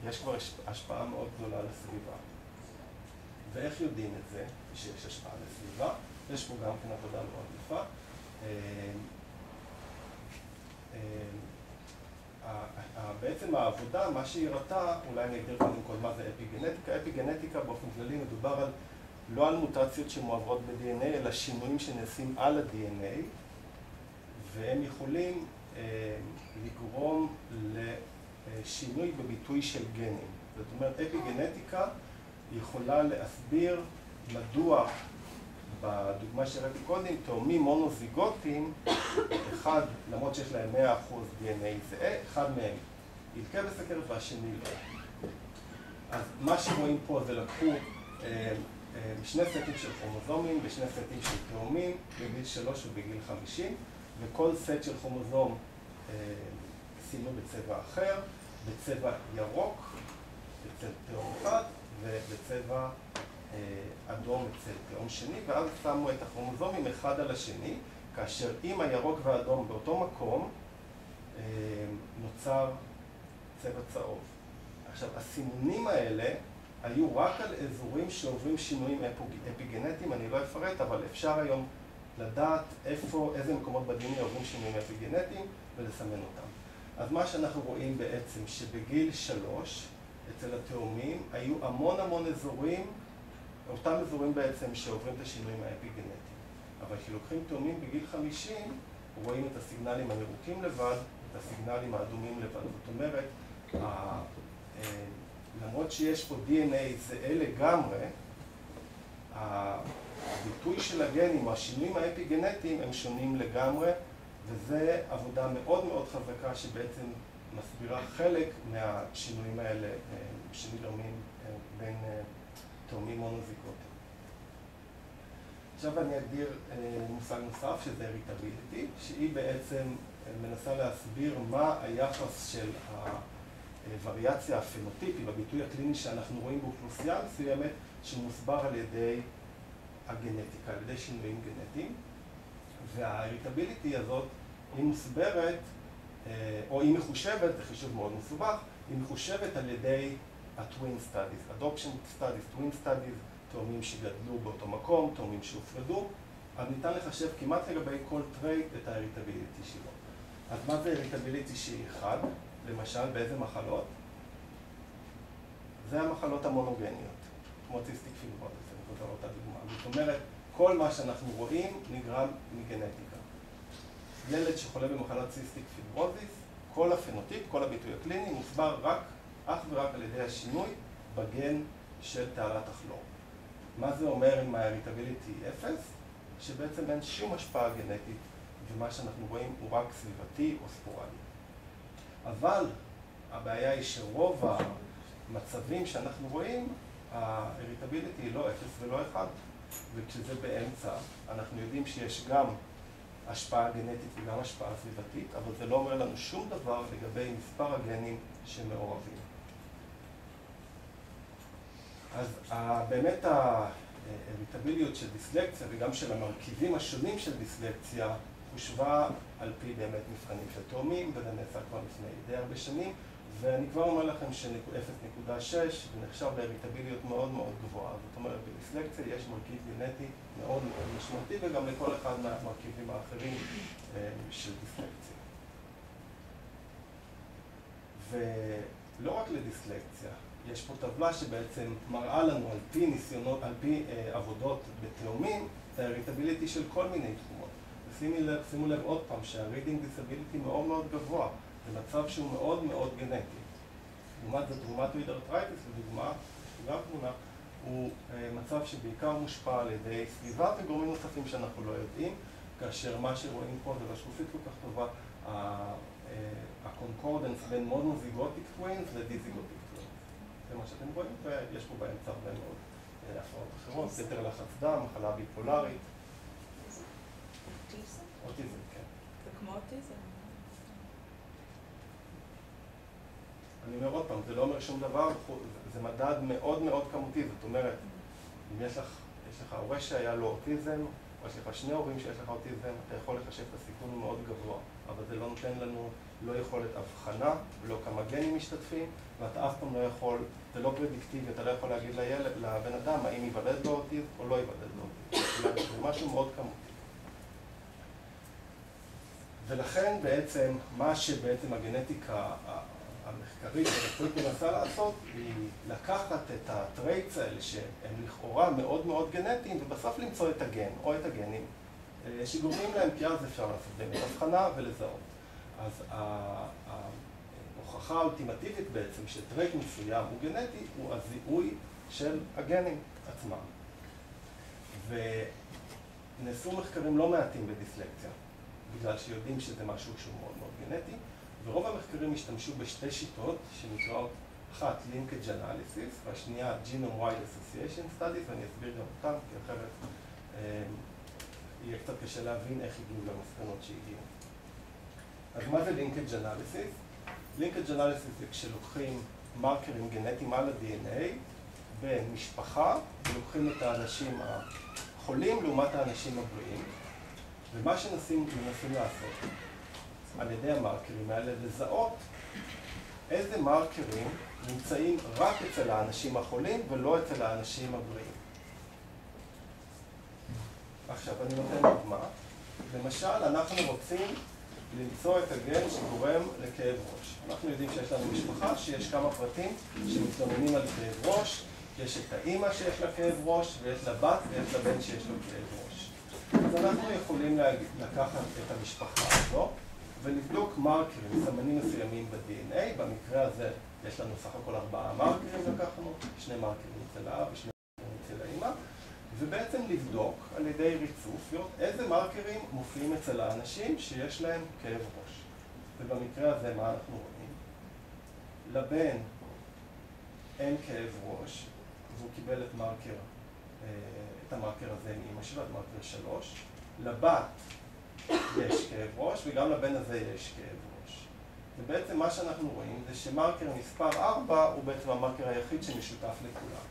יש כבר השפעה מאוד גדולה לסביבה. ואיך יודעים את זה, שיש השפעה לסביבה? יש פה גם כן עבודה מאוד יפה. בעצם העבודה, מה שהיא הראתה, אולי אני אגדיר קודם כל מה זה אפיגנטיקה. אפיגנטיקה באופן כללי מדובר לא על מוטציות שמועברות ב-DNA, אלא שינויים שנעשים על ה-DNA, והם יכולים לגרום לשינוי בביטוי של גנים. זאת אומרת, אפיגנטיקה יכולה להסביר מדוע בדוגמה שראיתי קודם, תאומים מונוזיגוטיים, אחד, למרות שיש להם 100% DNA זהה, אחד מהם ילקה בסכרת והשני לא. אז מה שרואים פה זה לקחו שני סטים של כרומוזומים ושני סטים של תאומים בגיל 3 ובגיל 50, וכל סט של כרומוזום שימו בצבע אחר, בצבע ירוק, אצל תאום אחד, ובצבע אדום אצל תאום שני, ואז שמו את הכרומוזומים אחד על השני, כאשר אם הירוק והאדום באותו מקום, נוצר צבע צהוב. עכשיו, הסימונים האלה היו רק על אזורים שעוברים שינויים אפיגנטיים, אני לא אפרט, אבל אפשר היום לדעת איזה מקומות ב-DNA עוברים שינויים אפיגנטיים ולסמן אותם. אז מה שאנחנו רואים בעצם, שבגיל 3, אצל התאומים, היו המון אזורים, אותם אזורים בעצם שעוברים את השינויים האפיגנטיים. אבל כשלוקחים תאומים בגיל 50, רואים את הסיגנלים הירוקים לבד, את הסיגנלים האדומים לבד. זאת אומרת, למרות שיש פה DNA זהה לגמרי, הביטוי של הגנים, השינויים האפיגנטיים, הם שונים לגמרי, וזה עבודה מאוד חזקה שבעצם מסבירה חלק מהשינויים האלה שנגרמים בין תאומים מונוזיגוטיים. עכשיו אני אגדיר מושג נוסף שזה איריטביליטי, שהיא בעצם מנסה להסביר מה היחס של הווריאציה הפנוטיפית, בביטוי הקליני שאנחנו רואים באוכלוסייה מסוימת, שמוסבר על ידי הגנטיקה, על ידי שינויים גנטיים. והאיריטביליטי הזאת היא מוסברת, או היא מחושבת, זה חישוב מאוד מסובך, היא מחושבת על ידי ה-twin studies, adoption studies, twin studies, תאומים שגדלו באותו מקום, תאומים שהופרדו, אז ניתן לחשב כמעט לגבי כל טרייט את האיריטביליטי שלו. אז מה זה איריטביליטי שהיא אחד? למשל, באיזה מחלות? זה המחלות המונוגניות, כמו ציסטיק פיברוזיס, אני חוזר אותה דוגמה. זאת אומרת, כל מה שאנחנו רואים נגרם מגנטיקה. ילד שחולה במחלת ציסטיק פיברוזיס, כל הפנוטיפ, כל הביטוי הקליני, מוסבר אך ורק על ידי השינוי בגן של תעלת הכלור. מה זה אומר אם האיריטביליטי היא 0? שבעצם אין שום השפעה גנטית, ומה שאנחנו רואים הוא רק סביבתי או ספורלי. אבל הבעיה היא שרוב המצבים שאנחנו רואים, האיריטביליטי היא לא 0 ולא 1, וכשזה באמצע, אנחנו יודעים שיש גם השפעה גנטית וגם השפעה סביבתית, אבל זה לא אומר לנו שום דבר לגבי מספר הגנים שמעורבים. אז באמת האיריטביליות של דיסלקציה וגם של המרכיבים השונים של דיסלקציה הושווה על פי באמת מבחנים של תאומים, וזה נעשה כבר לפני די הרבה שנים, ואני כבר אומר לכם ש-0.6 נחשב לאריטביליות מאוד מאוד גבוהה. זאת אומרת, בדיסלקציה יש מרכיב גנטי מאוד מאוד משמעותי, וגם לכל אחד מהמרכיבים האחרים של דיסלקציה. ולא רק לדיסלקציה, יש פה טבלה שבעצם מראה לנו על פי ניסיונות, על פי עבודות בתאומים, את האריטביליטי של כל מיני תחומות. ושימו לב עוד פעם שהרידינג דיסביליטי מאוד מאוד גבוה, זה מצב שהוא מאוד מאוד גנטי. לעומת זאת, רומטואיד ארתרייטיס, לדוגמה, גם תמונה, הוא מצב שבעיקר מושפע על ידי סביבה וגורמים נוספים שאנחנו לא יודעים, כאשר מה שרואים פה זה בשקופית כל כך טובה, הקונקורדנס בין מונוזיגוטיק טווינס לדיזיגוטיק טווינס. זה מה שאתם רואים, ויש פה באמצע הרבה מאוד הפרעות אחרות, יתר לחץ דם, מחלה ביפולרית. אוטיזם, כן. זה כמו אוטיזם. אני אומר עוד פעם, זה לא אומר שום דבר, זה מדד מאוד מאוד כמותי, זאת אומרת, אם יש לך הורה שהיה לו אוטיזם, או יש לך שני הורים שיש לך אוטיזם, אתה יכול לחשב את הסיכון מאוד גבוה, אבל זה לא נותן לנו לא יכולת הבחנה, ולא כמה גנים משתתפים, ואתה אף פעם לא יכול, זה לא פרדיקטיבי, אתה לא יכול להגיד לבן אדם האם ייוולד לו אוטיזם או לא ייוולד לו אוטיזם. זה משהו מאוד כמותי. ולכן בעצם, מה שבעצם הגנטיקה המחקרית הרפואית מנסה לעשות, היא לקחת את הטרייטס האלה שהם לכאורה מאוד מאוד גנטיים, ובסוף למצוא את הגן או את הגנים שגורמים להם, כי אז אפשר לעשות באמת הבחנה ולזהות. אז ההוכחה האולטימטיבית בעצם שטרייט מסוים הוא גנטי, הוא הזיהוי של הגנים עצמם. ונעשו מחקרים לא מעטים בדיסלקציה, בגלל שיודעים שזה משהו שהוא מאוד מאוד גנטי, ורוב המחקרים השתמשו בשתי שיטות שנקראות אחת linkage analysis והשנייה genome wide association studies, ואני אסביר גם אותם, כי אחרת יהיה קצת קשה להבין איך הגיעו למסקנות שהגיעו. אז מה זה linkage analysis? linkage analysis זה כשלוקחים מרקרים גנטיים על ה-DNA במשפחה, ולוקחים את האנשים החולים לעומת האנשים הבריאים, ומה שמנסים לעשות על ידי המרקרים האלה לזהות איזה מרקרים נמצאים רק אצל האנשים החולים ולא אצל האנשים הבריאים. עכשיו אני נותן דוגמה. למשל, אנחנו רוצים למצוא את הגן שגורם לכאב ראש. אנחנו יודעים שיש לנו משפחה שיש כמה פרטים שמתלוננים על כאב ראש. יש את האמא שיש לה כאב ראש, ויש לה בת ויש לה בן שיש לו כאב ראש. אז אנחנו יכולים לקחת את המשפחה הזו ולבדוק מרקרים, סמנים מסוימים ב-DNA. במקרה הזה יש לנו סך הכל 4 מרקרים לקחנו, 2 מרקרים אצל האב ו2 מרקרים אצל האמא, ובעצם לבדוק על ידי ריצוף איזה מרקרים מופיעים אצל האנשים שיש להם כאב ראש. ובמקרה הזה מה אנחנו רואים? לבן אין כאב ראש, והוא קיבל את המרקר הזה מאמא שלו, את מרקר 3. לבת יש כאב ראש, וגם לבן הזה יש כאב ראש. ובעצם מה שאנחנו רואים זה שמרקר מספר 4 הוא בעצם המרקר היחיד שמשותף לכולם.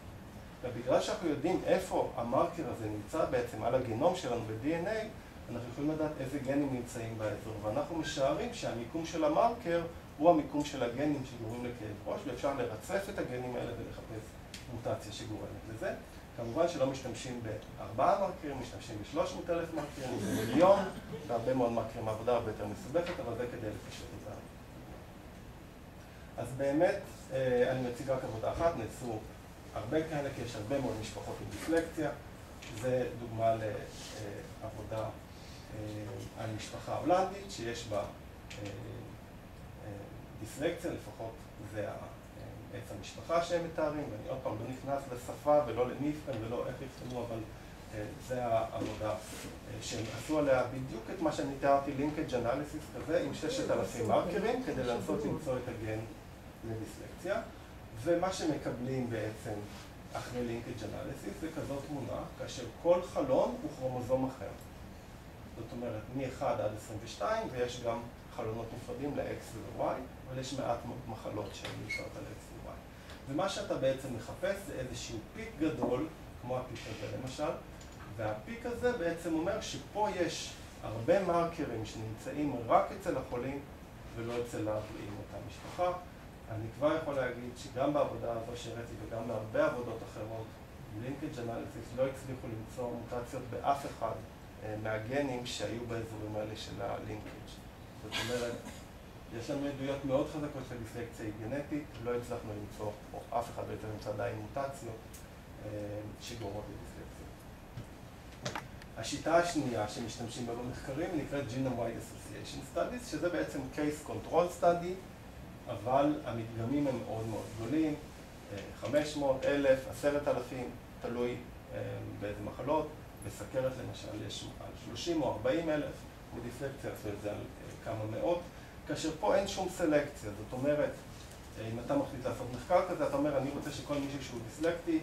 ובגלל שאנחנו יודעים איפה המרקר הזה נמצא בעצם על הגנום שלנו ב-DNA, אנחנו יכולים לדעת איזה גנים נמצאים באזור, ואנחנו משערים שהמיקום של המרקר הוא המיקום של הגנים שגורמים לכאב ראש, ואפשר לרצף את הגנים האלה ולחפש מוטציה שגורמת לזה. כמובן שלא משתמשים ב4 מרקרים, משתמשים ב300,000 מרקרים, במיליון, והרבה מאוד מרקרים העבודה הרבה יותר מסובכת, אבל זה כדי לפשוט את זה. אז באמת, אני מציג רק עבודה אחת, נעשו הרבה כאלה, כי יש הרבה מאוד משפחות עם דיסלקציה. זה דוגמה לעבודה על משפחה הולנדית, שיש בה דיסלקציה, לפחות זה עץ המשפחה שהם מתארים, ואני עוד פעם לא נכנס לשפה ולא לניפקן ולא איך יפתמו, אבל זה העבודה שהם עשו עליה בדיוק את מה שאני תיארתי, linkage analysis כזה, עם 6,000 מרקרים, כדי לנסות למצוא את הגן לדיסלקציה. ומה שמקבלים בעצם אחרי linkage analysis זה כזאת תמונה, כאשר כל חלון הוא כרומוזום אחר. זאת אומרת, מ-1 עד 22, ויש גם חלונות נפרדים ל-X ול-Y, אבל יש מעט מחלות שהן נמצאות על X ו-Y. ומה שאתה בעצם מחפש זה איזשהו פיק גדול, כמו הפיק הזה למשל, והפיק הזה בעצם אומר שפה יש הרבה מרקרים שנמצאים רק אצל החולים ולא אצל הבריאים אותה משפחה. אני כבר יכול להגיד שגם בעבודה הזו שהראיתי וגם בהרבה עבודות אחרות, לינקג' אנליסיס לא הצליחו למצוא מוטציות באף אחד מהגנים שהיו באזורים האלה של הלינקג'. זאת אומרת, יש לנו עדויות מאוד חזקות של דיסלקציה גנטית, לא הצלחנו למצוא, או אף אחד בעצם נמצא עדיין מוטציות שגורמות לדיסלקציה. השיטה השנייה שמשתמשים בה במחקרים נקראת Genome-Wide Association Studies, שזה בעצם Case Control Study, אבל המדגמים הם מאוד מאוד גדולים, 500, 1,000, 10,000, תלוי באיזה מחלות. בסכרת למשל יש על 30 או 40 אלף, בדיסלקציה עשו את זה על כמה מאות, כאשר פה אין שום סלקציה. זאת אומרת, אם אתה מחליט לעשות מחקר כזה, אתה אומר, אני רוצה שכל מישהו שהוא דיסלקטי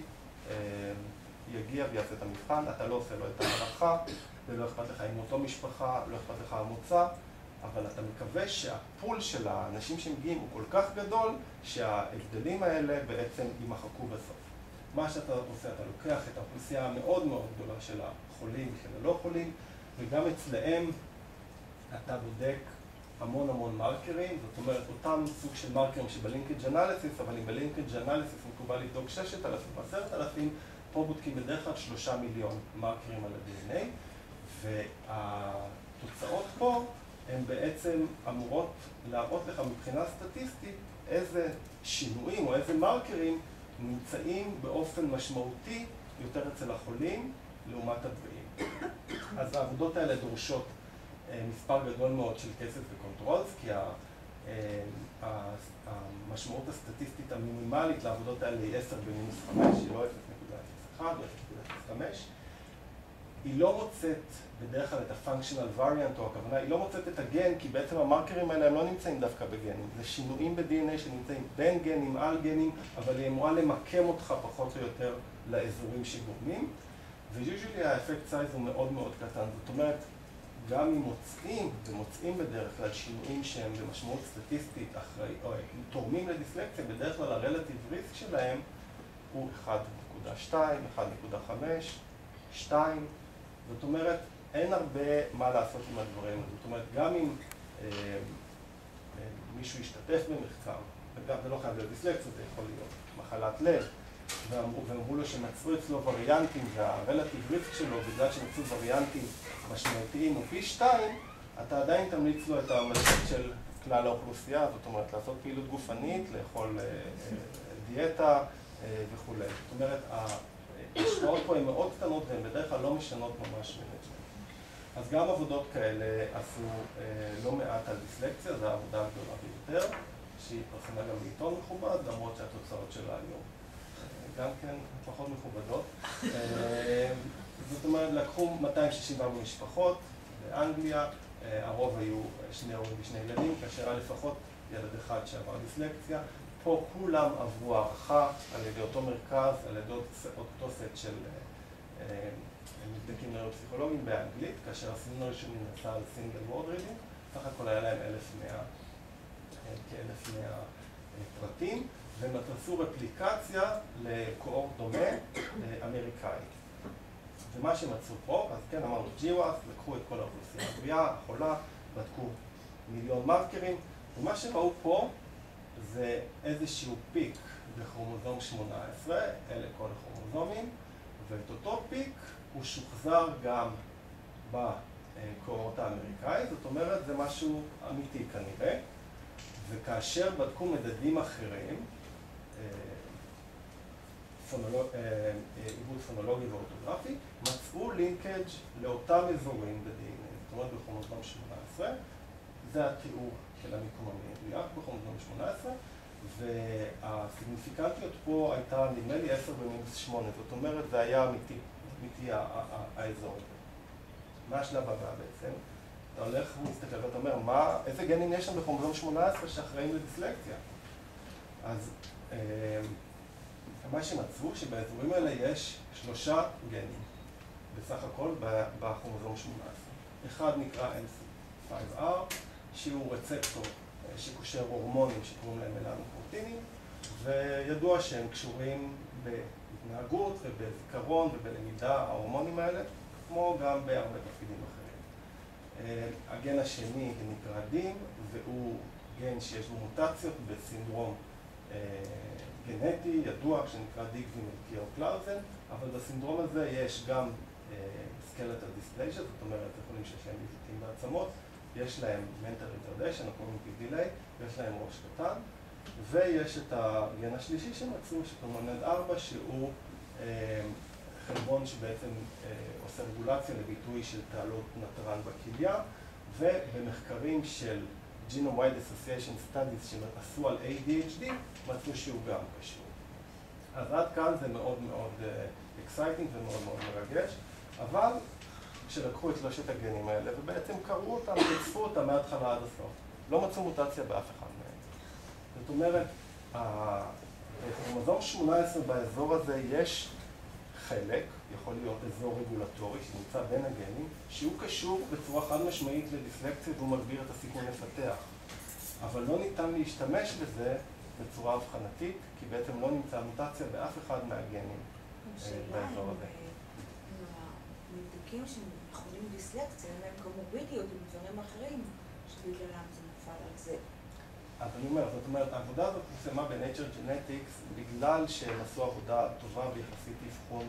יגיע ויעשה את המבחן, אתה לא עושה לו את ההערכה, ולא אכפת לך עם אותו משפחה, לא אכפת לך המוצא, אבל אתה מקווה שהפול של האנשים שמגיעים הוא כל כך גדול, שההבדלים האלה בעצם יימחקו בסוף. מה שאתה עושה, אתה לוקח את האוכלוסייה המאוד מאוד גדולה של החולים, של הלא חולים, וגם אצלהם אתה בודק המון מרקרים, זאת אומרת, אותם סוג של מרקרים שבלינקג' אנליסיס, אבל אם בלינקג' אנליסיס מקובל לבדוק 6,000 או 10,000, פה בודקים בדרך כלל 3 מיליון מרקרים על ה-DNA, והתוצאות פה הן בעצם אמורות להראות לך מבחינה סטטיסטית איזה שינויים או איזה מרקרים נמצאים באופן משמעותי יותר אצל החולים לעומת הבריאים. אז העבודות האלה דורשות מספר גדול מאוד של כסף וקונטרולס, כי המשמעות הסטטיסטית המינימלית לעבודות האלה היא 10 במינוס 5, היא לא 0.01 או 0.05. היא לא מוצאת בדרך כלל את ה-functional variant, או הכוונה, היא לא מוצאת את הגן, כי בעצם המרקרים האלה הם לא נמצאים דווקא בגנים. זה שינויים ב-DNA שנמצאים בין גנים, על גנים, אבל היא אמורה למקם אותך פחות או יותר לאזורים שגורמים. ו-usually האפקט סייז הוא מאוד מאוד קטן. זאת אומרת, גם אם מוצאים בדרך כלל שינויים שהם במשמעות סטטיסטית או תורמים לדיסלקציה, בדרך כלל הרלטיב ריסק שלהם הוא 1.2, 1.5, 2. זאת אומרת, אין הרבה מה לעשות עם הדברים. זאת אומרת, גם אם מישהו ישתתף במחקר, וגם זה לא חייב להיות דיסלקציה, זה יכול להיות מחלת לב, ואמרו לו שמצאו אצלו וריאנטים, והרלטיב ריסק שלו, בגלל שמצאו וריאנטים משמעותיים הוא פי 2, אתה עדיין תמליץ לו את ההמלצות של כלל האוכלוסייה, זאת אומרת, לעשות פעילות גופנית, לאכול דיאטה וכו'. זאת אומרת, ההשפעות פה הן מאוד קטנות והן בדרך כלל לא משנות ממש מנג'מנט. אז גם עבודות כאלה עשו לא מעט על דיסלקציה, זו העבודה הגדולה ביותר, שהיא פרסמה גם בעיתון מכובד, למרות שהתוצאות שלה היום גם כן פחות מכובדות. זאת אומרת, לקחו 264 משפחות באנגליה, הרוב היו 2 הורים ו2 ילדים, כאשר היה לפחות ילד אחד שעבר דיסלקציה. פה כולם עברו הערכה על ידי אותו מרכז, על ידי אותו סט של מבדקים נוירו-פסיכולוגיים באנגלית, כאשר הסינון הראשוני נעשה על סינגל וורד רידינג, סך הכל היה להם כ-1,100 פרטים, והם עשו רפליקציה לקואורט דומה אמריקאי. ומה שמצאו פה, אז כן אמרנו GWAS, לקחו את כל האוכלוסייה הבריאה, החולה, בדקו 1,000,000 מרקרים, ומה שראו פה זה איזשהו פיק בכרומוזום 18, אלה כל הכרומוזומים, ואת אותו פיק הוא שוחזר גם בקואורט האמריקאי, זאת אומרת זה משהו אמיתי כנראה, וכאשר בדקו מדדים אחרים, עיבוד פונולוגי ואורטוגרפי, מצאו לינקג' לאותם אזורים ב-DNA, זאת אומרת בכרומוזום 18, זה התיאור של המיקום המדויק בכרומוזום 18, והסיגניפיקנטיות פה הייתה נדמה לי 10 במינוס 8, זאת אומרת זה היה אמיתי האזור הזה. מה השלב הבא בעצם? אתה הולך ומסתכל ואתה אומר, איזה גנים יש שם בכרומוזום 18 שאחראים לדיסלקציה? אז מה שמצאו שבאזורים האלה יש 3 גנים בסך הכל בכרומוזום 18. אחד נקרא MC5R, שהוא רצפטור שקושר הורמונים שקוראים להם מלנופרוטינים, וידוע שהם קשורים בהתנהגות ובזיכרון ובלמידה, ההורמונים האלה, כמו גם בהרבה תפקידים אחרים. הגן השני נקרא דים, והוא גן שיש בו מוטציות בסינדרום גנטי ידוע שנקרא דיגבי-מלקיאו-קלאוזן, אבל בסינדרום הזה יש גם skeletal dysplasia, זאת אומרת, יכולים שיש להם עיוותים בעצמות, יש להם mental retardation, cognitive delay, ויש להם ראש קטן, ויש את הגן השלישי שמצאו, שקוראים 4, שהוא חלבון שבעצם עושה רגולציה לביטוי של תעלות נתרן בכליה, ובמחקרים של Genome-Wide Association Studies שעשו על ADHD, מצאו שהוא גם קשור. אז עד כאן זה מאוד מאוד exciting ומאוד מאוד מרגש, אבל כשלקחו את שלושת הגנים האלה ובעצם קראו אותם, רצפו אותם מההתחלה עד הסוף, לא מצאו מוטציה באף אחד מהם. זאת אומרת, בכרומוזום 18 באזור הזה יש חלק, יכול להיות אזור רגולטורי שנמצא בין הגנים, שהוא קשור בצורה חד משמעית לדיסלקציה והוא מגביר את הסיכון לפתח. אבל לא ניתן להשתמש בזה בצורה הבחנתית, כי בעצם לא נמצא מוטציה באף אחד מהגנים באזור הזה. נבדקים שמכונים דיסלקציה, הם קומורבידיות עם דברים אחרים, שבגללם זה נפל על זה. אז אני אומר, זאת אומרת, העבודה הזאת פורסמה ב-Nature Genetics בגלל שהם עשו עבודה טובה ויחסית אבחון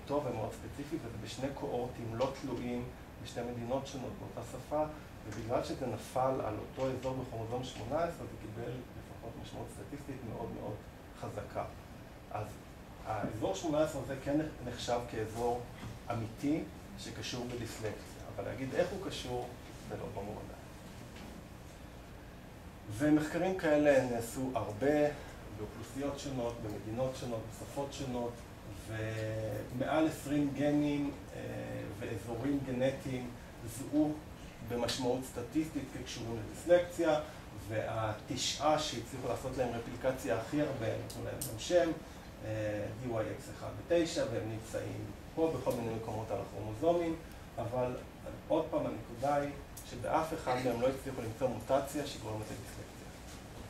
טוב ומאוד ספציפי, וזה בשני קואורטים לא תלויים בשתי מדינות שונות באותה שפה, ובגלל שזה נפל על אותו אזור בכרומוזום 18, זה קיבל לפחות משמעות סטטיסטית מאוד מאוד חזקה. אז האזור 18 הזה כן נחשב כאזור אמיתי שקשור בדיסלקציה, אבל להגיד איך הוא קשור, זה לא ברור עדיין. ומחקרים כאלה נעשו הרבה באוכלוסיות שונות, במדינות שונות, בשפות שונות, ומעל 20 גנים ואזורים גנטיים זוהו במשמעות סטטיסטית כקשורים לדיסלקציה, והתשעה שהצליחו לעשות להם רפליקציה הכי הרבה, נתנו להם גם שם, DYX1 ו-9, והם נמצאים פה בכל מיני מקומות על הכרומוזומים, אבל עוד פעם הנקודה היא שבאף אחד מהם לא הצליחו למצוא מוטציה שגורמת לדיסלקציה.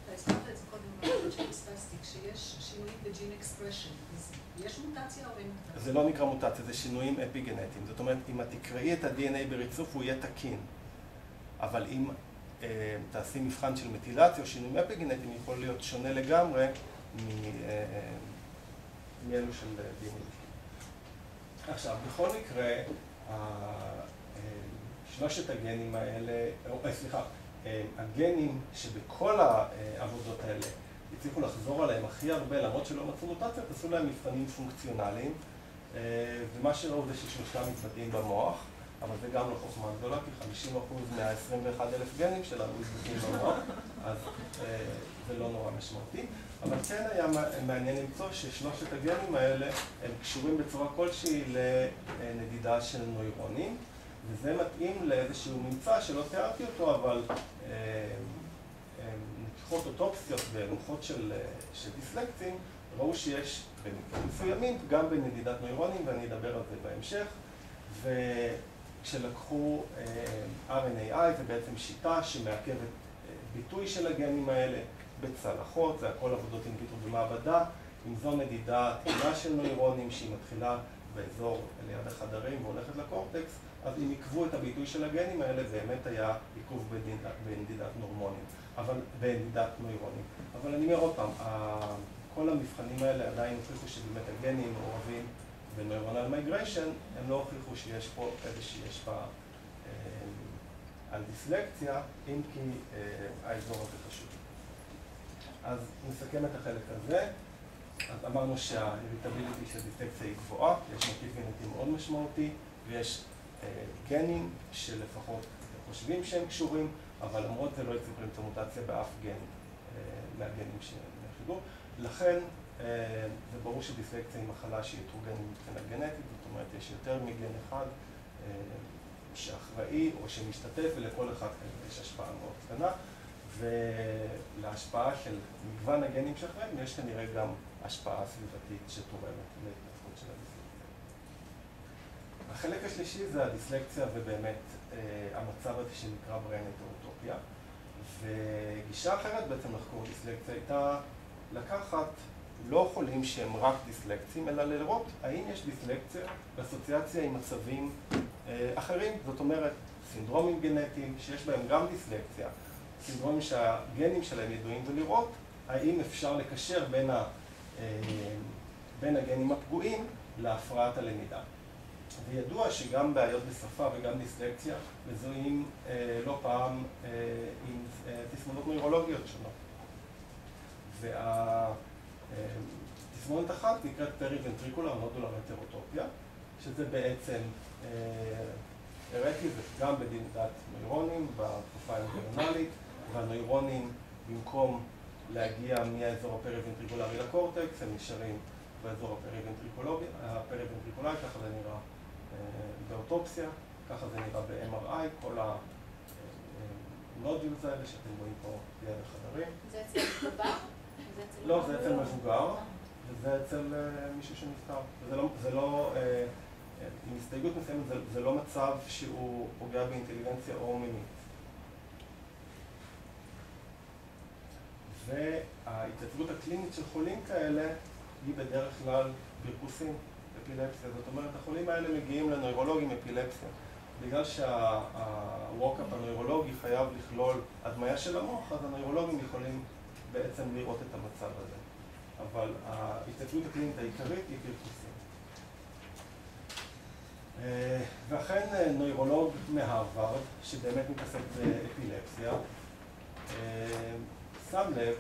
אתה הזכרת את זה קודם במקום שפספסתי, כשיש שינויים בג'ין אקספרשן, אז יש מוטציה או אין מוטציה? זה לא נקרא מוטציה, זה שינויים אפיגנטיים. זאת אומרת, אם את תקראי את ה-DNA בריצוף, הוא יהיה תקין. אבל אם תעשי מבחן של מטילציה או שינויים אפיגנטיים, יכול להיות שונה לגמרי מאלו של DNA. עכשיו, בכל מקרה, שלושת הגנים האלה, הגנים שבכל העבודות האלה הצליחו לחזור עליהם הכי הרבה, למרות שלא מצאו מוטציות, עשו להם מבחנים פונקציונליים, ומה שראו זה ששלושתם מתבטאים במוח, אבל זה גם לא חוכמה גדולה, כי 50% מה-21,000 גנים שלנו מתבטאים במוח, אז זה לא נורא משמעותי. אבל כן היה מעניין למצוא ששלושת הגנים האלה הם קשורים בצורה כלשהי לנדידה של נוירונים, וזה מתאים לאיזשהו ממצא שלא תיארתי אותו, אבל נתיחות אוטופסיות במוחות של דיסלקטים ראו שיש במקרים מסוימים גם בנדידת נוירונים, ואני אדבר על זה בהמשך. וכשלקחו RNAi, זה בעצם שיטה שמעכבת ביטוי של הגנים האלה בצלחות, זה הכל עבודות אין ויטרו במעבדה, אם זו נדידה תקינה של נוירונים שהיא מתחילה באזור ליד החדרים והולכת לקורטקס, אז אם עיכבו את הביטוי של הגנים האלה, זה באמת היה עיכוב בנדידת נוירונים. אבל אני אומר עוד פעם, כל המבחנים האלה עדיין הוכיחו שבאמת הגנים מעורבים בנוירונל מייגריישן, הם לא הוכיחו שיש פה איזושהי השפעה על דיסלקציה, אם כי האזור הזה חשוב. אז נסכם את החלק הזה. אז אמרנו שהאיריטביליטי של דיסלקציה היא גבוהה, יש מרכיב גנטי מאוד משמעותי, ויש גנים שלפחות חושבים שהם קשורים, אבל למרות זה לא הצליחו למצוא מוטציה באף גן מהגנים שנאחדו. לכן זה ברור שדיסלקציה היא מחלה שהיא הטרוגנית מבחינה גנטית, זאת אומרת יש יותר מגן אחד שאחראי או שמשתתף, ולכל אחד יש השפעה מאוד קטנה, ולהשפעה של מגוון הגנים שאחראים יש כנראה גם השפעה סביבתית שתורמת להתפתחות של הדיסלקציה. החלק השלישי זה הדיסלקציה ובאמת המצב הזה שנקרא brain heterotopia, וגישה אחרת בעצם לחקור דיסלקציה הייתה לקחת לא חולים שהם רק דיסלקציים, אלא לראות האם יש דיסלקציה באסוציאציה עם מצבים אחרים. זאת אומרת, סינדרומים גנטיים שיש בהם גם דיסלקציה, סינדרומים שהגנים שלהם ידועים, ולראות האם אפשר לקשר בין הגנים הפגועים להפרעת הלמידה. וידוע שגם בעיות בשפה וגם דיסלקציה מזוהים לא פעם עם תסמונות נוירולוגיות שונות. והתסמונת אחת נקראת פריוונטריקולר נודולר הטרוטופיה, שזה בעצם הראיתי גם בדידת נוירונים בתקופה האמבריונלית, והנוירונים במקום להגיע מהאזור הפריוונטריקולרי לקורטקס, הם נשארים באזור הפריוונטריקולרי, ככה זה נראה באוטופסיה, ככה זה נראה ב-MRI, כל הנודולס האלה שאתם רואים פה ליד החדרים. זה אצל מבוגר? לא, זה אצל מבוגר, וזה אצל מישהו שנפטר. זה לא, עם הסתייגות מסוימת, זה לא מצב שהוא פוגע באינטליגנציה או מינית. וההתייצבות הקלינית של חולים כאלה היא בדרך כלל פרכוסים, אפילפסיה. זאת אומרת, החולים האלה מגיעים לנוירולוגים אפילפסיה. בגלל שהוורקאפ הנוירולוגי חייב לכלול הדמיה של המוח, אז הנוירולוגים יכולים בעצם לראות את המצב הזה. אבל ההתייצבות הקלינית העיקרית היא פרכוסים. ואכן נוירולוג מהרווארד, שבאמת מתעסק באפילפסיה, שם לב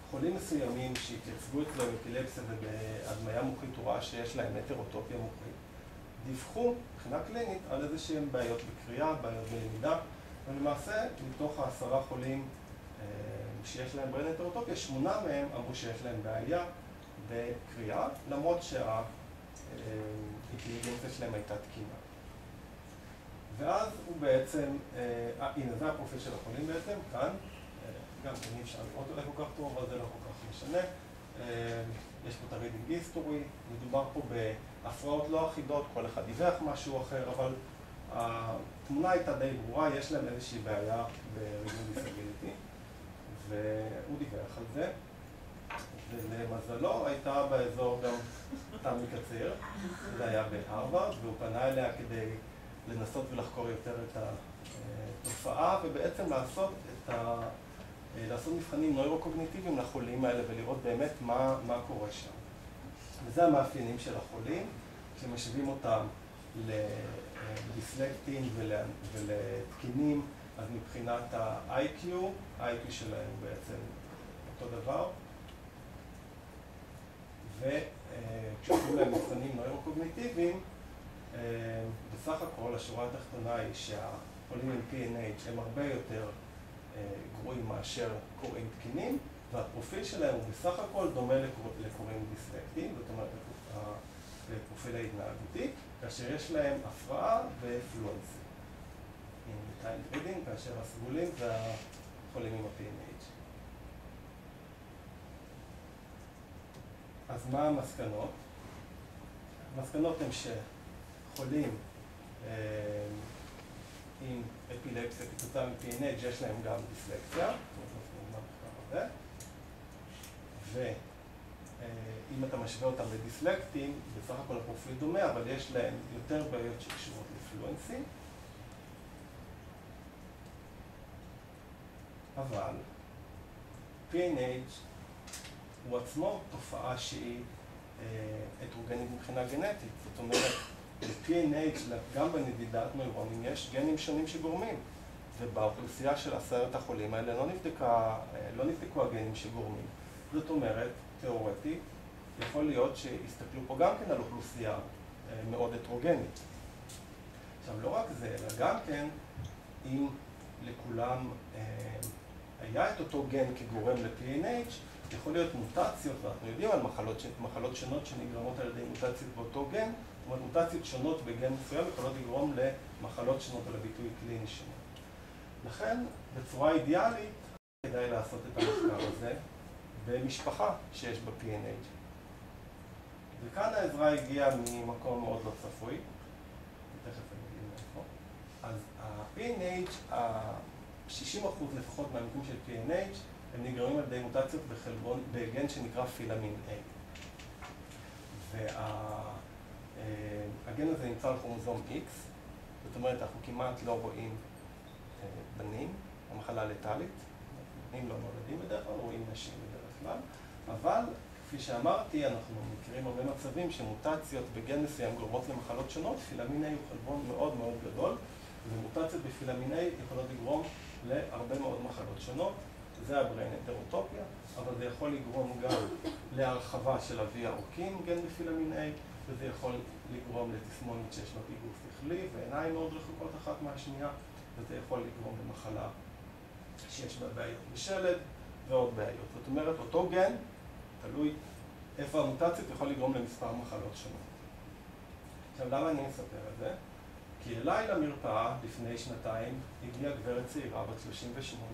שחולים מסוימים שהתייצבו אצלו באפילפסיה ובהדמיה מוחית הוא ראה שיש להם הטרוטופיה מוחית, דיווחו מבחינה קלינית על איזשהם בעיות בקריאה, בעיות בלמידה, ולמעשה מתוך 10 חולים שיש להם ברן הטרוטופיה, 8 מהם אמרו שיש להם בעיה בקריאה, למרות שהאינטליגנציה שלהם הייתה תקינה. ואז הוא בעצם, הנה זה הפרופיל של החולים בעצם, כאן, גם אי אפשר לראות אולי כל כך טוב, אבל זה לא כל כך משנה. יש פה את הרידינג היסטורי, מדובר פה בהפרעות לא אחידות, כל אחד דיווח משהו אחר, אבל התמונה הייתה די ברורה, יש להם איזושהי בעיה ברידינג דיסביליטי, והוא דיווח על זה. ולמזלו הייתה באזור גם תמי קציר, זה היה בהרווארד, והוא פנה אליה כדי לנסות ולחקור יותר את התופעה, ובעצם לעשות מבחנים נוירוקוגניטיביים לחולים האלה ולראות באמת מה קורה שם. וזה המאפיינים של החולים, שמשווים אותם לדיסלקטים ולתקינים, אז מבחינת ה-IQ, ה-IQ שלהם הוא בעצם אותו דבר. וכשעושים להם מבחנים נוירוקוגניטיביים, בסך הכל השורה התחתונה היא שהחולים עם PNH הם הרבה יותר גרועים מאשר קוראים תקינים, והפרופיל שלהם הוא בסך הכל דומה לקוראים דיסלקטיים, זאת אומרת לפרופיל ההתנהגותי, כאשר יש להם הפרעה ופלואנסי. עם טיילד רידינג, כאשר הסגולים זה החולים עם ה-PNH. אז מה המסקנות? המסקנות הן שחולים עם אפילפסיה כתוצאה מ-PNH יש להם גם דיסלקציה, ואם אתה משווה אותם לדיסלקטים, בסך הכל הפרופיל דומה, אבל יש להם יותר בעיות שקשורות לפלואנסי. אבל PNH הוא עצמו תופעה שהיא הטרוגנית מבחינה גנטית. זאת אומרת, ב-PNH, גם בנדידת נוירונים, יש גנים שונים שגורמים. ובאוכלוסייה של 10 החולים האלה לא נבדקו הגנים שגורמים. זאת אומרת, תיאורטית, יכול להיות שיסתכלו פה גם כן על אוכלוסייה מאוד הטרוגנית. עכשיו, לא רק זה, אלא גם כן, אם לכולם היה את אותו גן כגורם ל-PNH, יכול להיות מוטציות, ואנחנו יודעים על מחלות שונות שנגרמות על ידי מוטציות באותו גן, זאת אומרת, מוטציות שונות בגן מסוים יכולות לגרום למחלות שונות או לביטוי קליני שונות. לכן, בצורה אידיאלית, כדאי לעשות את המחקר הזה במשפחה שיש בה PNH. וכאן העזרה הגיעה ממקום מאוד לא צפוי, תכף אני אגיד מאיפה. אז ה-PNH, 60% לפחות מהמקרים של PNH, הם נגרמים על ידי מוטציות בגן שנקרא פילמין A. והגן הזה נמצא על כרומוזום X, זאת אומרת, אנחנו כמעט לא רואים בנים, המחלה לטלית, בנים לא נולדים בדרך כלל, רואים נשים בדרך כלל, אבל כפי שאמרתי, אנחנו מכירים הרבה מצבים שמוטציות בגן מסוים גורמות למחלות שונות. פילמין A הוא חלבון מאוד מאוד גדול, ומוטציות בפילמין A יכולות לגרום להרבה מאוד מחלות שונות. זה הבריין הטרוטופיה, אבל זה יכול לגרום גם להרחבה של אבי העורקים, גן בפילמין A, וזה יכול לגרום לתסמונת שיש לו פיגור שכלי ועיניים מאוד רחוקות אחת מהשנייה, וזה יכול לגרום למחלה שיש בה בעיות בשלד ועוד בעיות. זאת אומרת, אותו גן, תלוי איפה המוטציות, יכול לגרום למספר מחלות שונות. עכשיו, למה אני מספר את זה? כי אליי למרפאה לפני שנתיים הגיעה גברת צעירה בת 38,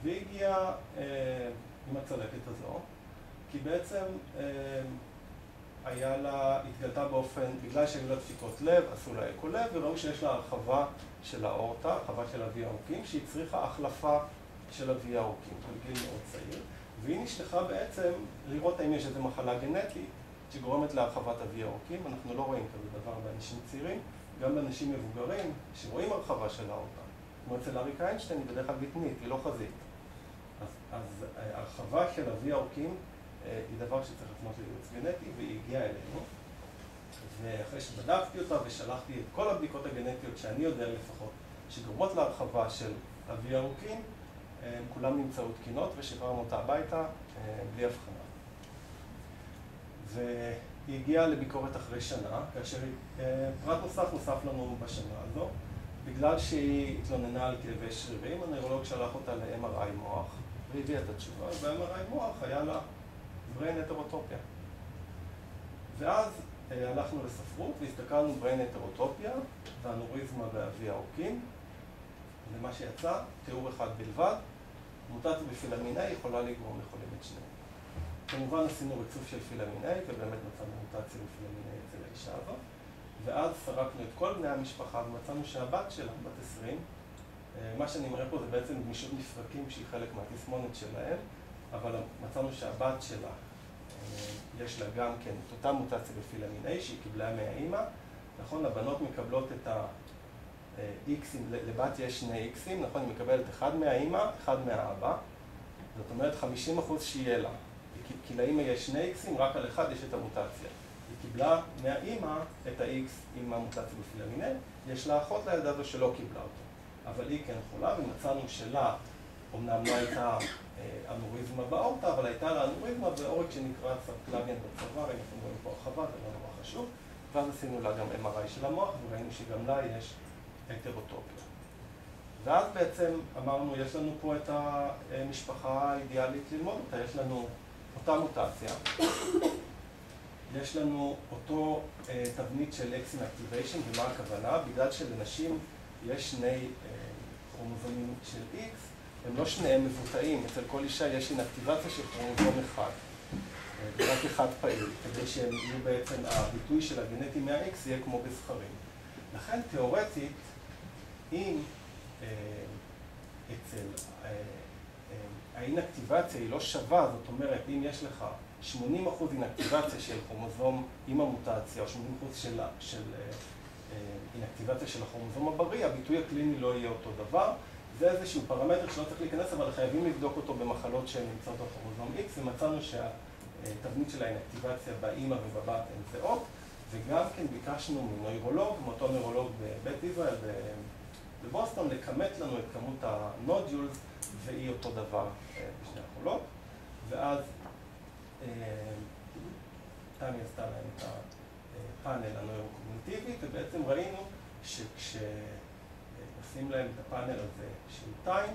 והיא הגיעה עם הצלקת הזו, כי בעצם התגלתה באופן, בגלל שהיו לה דפיקות לב, עשו לה אקו לב, וראו שיש לה הרחבה של האורטה, הרחבה של אבי העורקים, שהיא צריכה החלפה של אבי העורקים, בגיל מאוד צעיר, והיא נשלחה בעצם לראות האם יש איזו מחלה גנטית שגורמת להרחבת אבי העורקים. אנחנו לא רואים כזה דבר באנשים צעירים, גם באנשים מבוגרים שרואים הרחבה של האורטה. כמו אצל אריק איינשטיין, היא בדרך כלל בטנית, היא לא חזית. אז הרחבה של אבי העורקים היא דבר שצריך לפנות לייעוץ גנטי, והיא הגיעה אלינו. ואחרי שבדקתי אותה ושלחתי את כל הבדיקות הגנטיות שאני יודע לפחות, שגורמות להרחבה של אבי העורקים, כולם נמצאו תקינות ושחררנו אותה הביתה בלי הבחנה. והיא הגיעה לביקורת אחרי שנה, כאשר פרט נוסף לנו בשנה הזו, בגלל שהיא התלוננה על כאבי שרירים, הנוירולוג שלח אותה ל-MRI מוח, והביאה את התשובה, ב-MRI מוח היה לה בריין הטרוטופיה. ואז הלכנו לספרות והסתכלנו בריין הטרוטופיה, ואנוריזמה באבי העורקים, ומה שיצא, תיאור אחד בלבד, מוטציה בפילמין A יכולה לגרום לחולים את שניהם. כמובן עשינו ריצוף של פילמין A, ובאמת מצאנו מוטציה בפילמין A אצל האישה הזאת, ואז סרקנו את כל בני המשפחה ומצאנו שהבת שלה, בת 20, מה שאני מראה פה זה בעצם גמישות מפרקים שהיא חלק מהתסמונת שלהם, אבל מצאנו שהבת שלה, יש לה גם כן את אותה מוטציה בפילמין A שהיא קיבלה מהאימא. נכון, הבנות מקבלות את ה-X'ים, לבת יש שני X'ים, נכון, היא מקבלת אחד מהאימא, אחד מהאבא. זאת אומרת 50% שיהיה לה. כי לאימא יש שני X'ים, רק על אחד יש את המוטציה. היא קיבלה מהאימא את ה-X עם המוטציה בפילמין A, יש לה אחות לילדה הזו שלא קיבלה אותו. אבל היא כן חולה, ומצאנו שלה, אמנם לא הייתה אנוריזמה באורטה, אבל הייתה לה אנוריזמה בעורק שנקרא סרקלביאן בצוואר, אם אתם רואים פה הרחבה, זה לא נורא חשוב. ואז עשינו לה גם MRI של המוח, וראינו שגם לה יש הטרוטופיה. ואז בעצם אמרנו, יש לנו פה את המשפחה האידיאלית ללמוד אותה, יש לנו אותה מוטציה, יש לנו אותו תבנית של X inactivation, ומה הכוונה? בגלל שלנשים יש שני כרומוזומים של X, הם לא שניהם מבוטאים, אצל כל אישה יש אינאקטיבציה של כרומוזום אחד, ורק אחד פעיל, כדי שהם יהיו בעצם, הביטוי של הגנטי מה-X יהיה כמו בזכרים. לכן תיאורטית, אם אצל האינאקטיבציה היא לא שווה, זאת אומרת, אם יש לך 80% אינאקטיבציה של כרומוזום עם המוטציה, או 80% של אינאקטיבציה של הכרומוזום הבריא, הביטוי הקליני לא יהיה אותו דבר. זה איזשהו פרמטר שלא צריך להיכנס, אבל חייבים לבדוק אותו במחלות שהן נמצאות בכרומוזום X, ומצאנו שהתבנית של האינאקטיבציה באמא ובבת הן זהות, וגם כן ביקשנו מנוירולוג, מאותו נוירולוג בבית ישראל בבוסטון, לכמת לנו את כמות הנודולס, והיא אותו דבר בשני החולות. ואז תמי עשתה להם את הפאנל הנוירוקוגניטיבי, ובעצם ראינו שכשעושים להם את הפאנל הזה של טיים,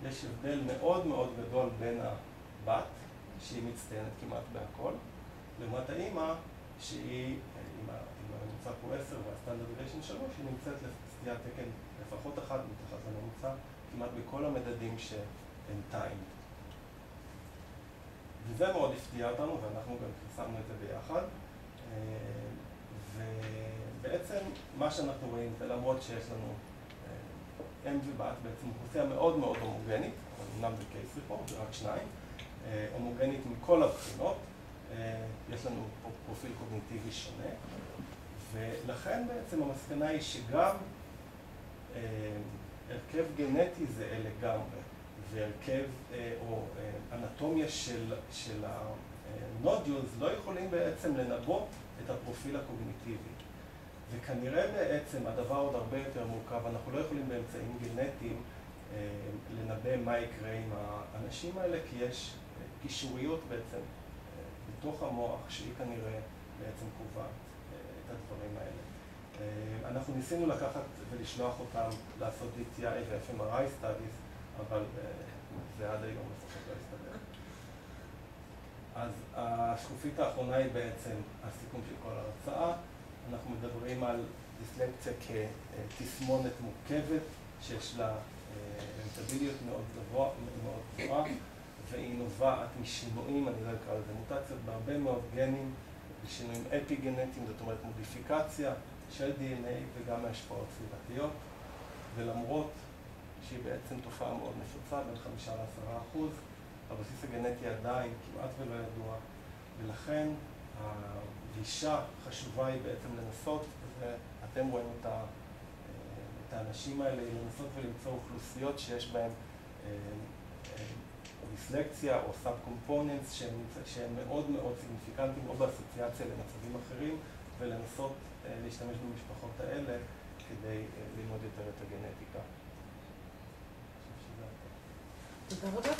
יש הבדל מאוד מאוד גדול בין הבת, שהיא מצטיינת כמעט בהכל, לעומת האמא, שהיא, עם הממוצע פה 10 והסטנדרט דיישן 3, היא נמצאת לסטיית תקן לפחות אחת מתחת לממוצע, כמעט בכל המדדים שהם טיים. וזה מאוד הפתיע אותנו, ואנחנו גם פרסמנו את זה ביחד. ובעצם מה שאנחנו רואים זה למרות שיש לנו אם ובת, בעצם אוכלוסייה מאוד מאוד הומוגנית, אמנם זה קייס ריפורט, זה רק שניים, הומוגנית מכל הבחינות, יש לנו פרופיל קוגניטיבי שונה, ולכן בעצם המסקנה היא שגם הרכב גנטי זה לגמרי, והרכב או אנטומיה של הנודולס לא יכולים בעצם לנבוא את הפרופיל הקוגניטיבי. וכנראה בעצם הדבר עוד הרבה יותר מורכב, אנחנו לא יכולים באמצעים גנטיים לנבא מה יקרה עם האנשים האלה, כי יש קישוריות בעצם בתוך המוח שהיא כנראה בעצם קובעת את הדברים האלה. אנחנו ניסינו לקחת ולשלוח אותם לעשות DTI ו-FMRI studies, אבל זה עד היום לפחות לא הסתדר. אז השקופית האחרונה היא בעצם הסיכום של כל ההרצאה. אנחנו מדברים על דיסלקציה כתסמונת מורכבת, שיש לה רנטביליות מאוד גבוהה, והיא נובעת משינויים, אני לא אקרא לזה מוטציות, בהרבה מאוד גנים, בשינויים אפי-גנטיים, זאת אומרת מודיפיקציה של DNA וגם מהשפעות סביבתיות, ולמרות שהיא בעצם תופעה מאוד נפוצה, בין 5-10%, הבסיס הגנטי עדיין כמעט ולא ידוע, ולכן הגישה החשובה היא בעצם לנסות, ואתם רואים את האנשים האלה, לנסות ולמצוא אוכלוסיות שיש בהן דיסלקציה או סאב-קומפוננטס שהם מאוד מאוד סיגניפיקנטיים או באסוציאציה למצבים אחרים, ולנסות להשתמש במשפחות האלה כדי ללמוד יותר את הגנטיקה. תודה רבה.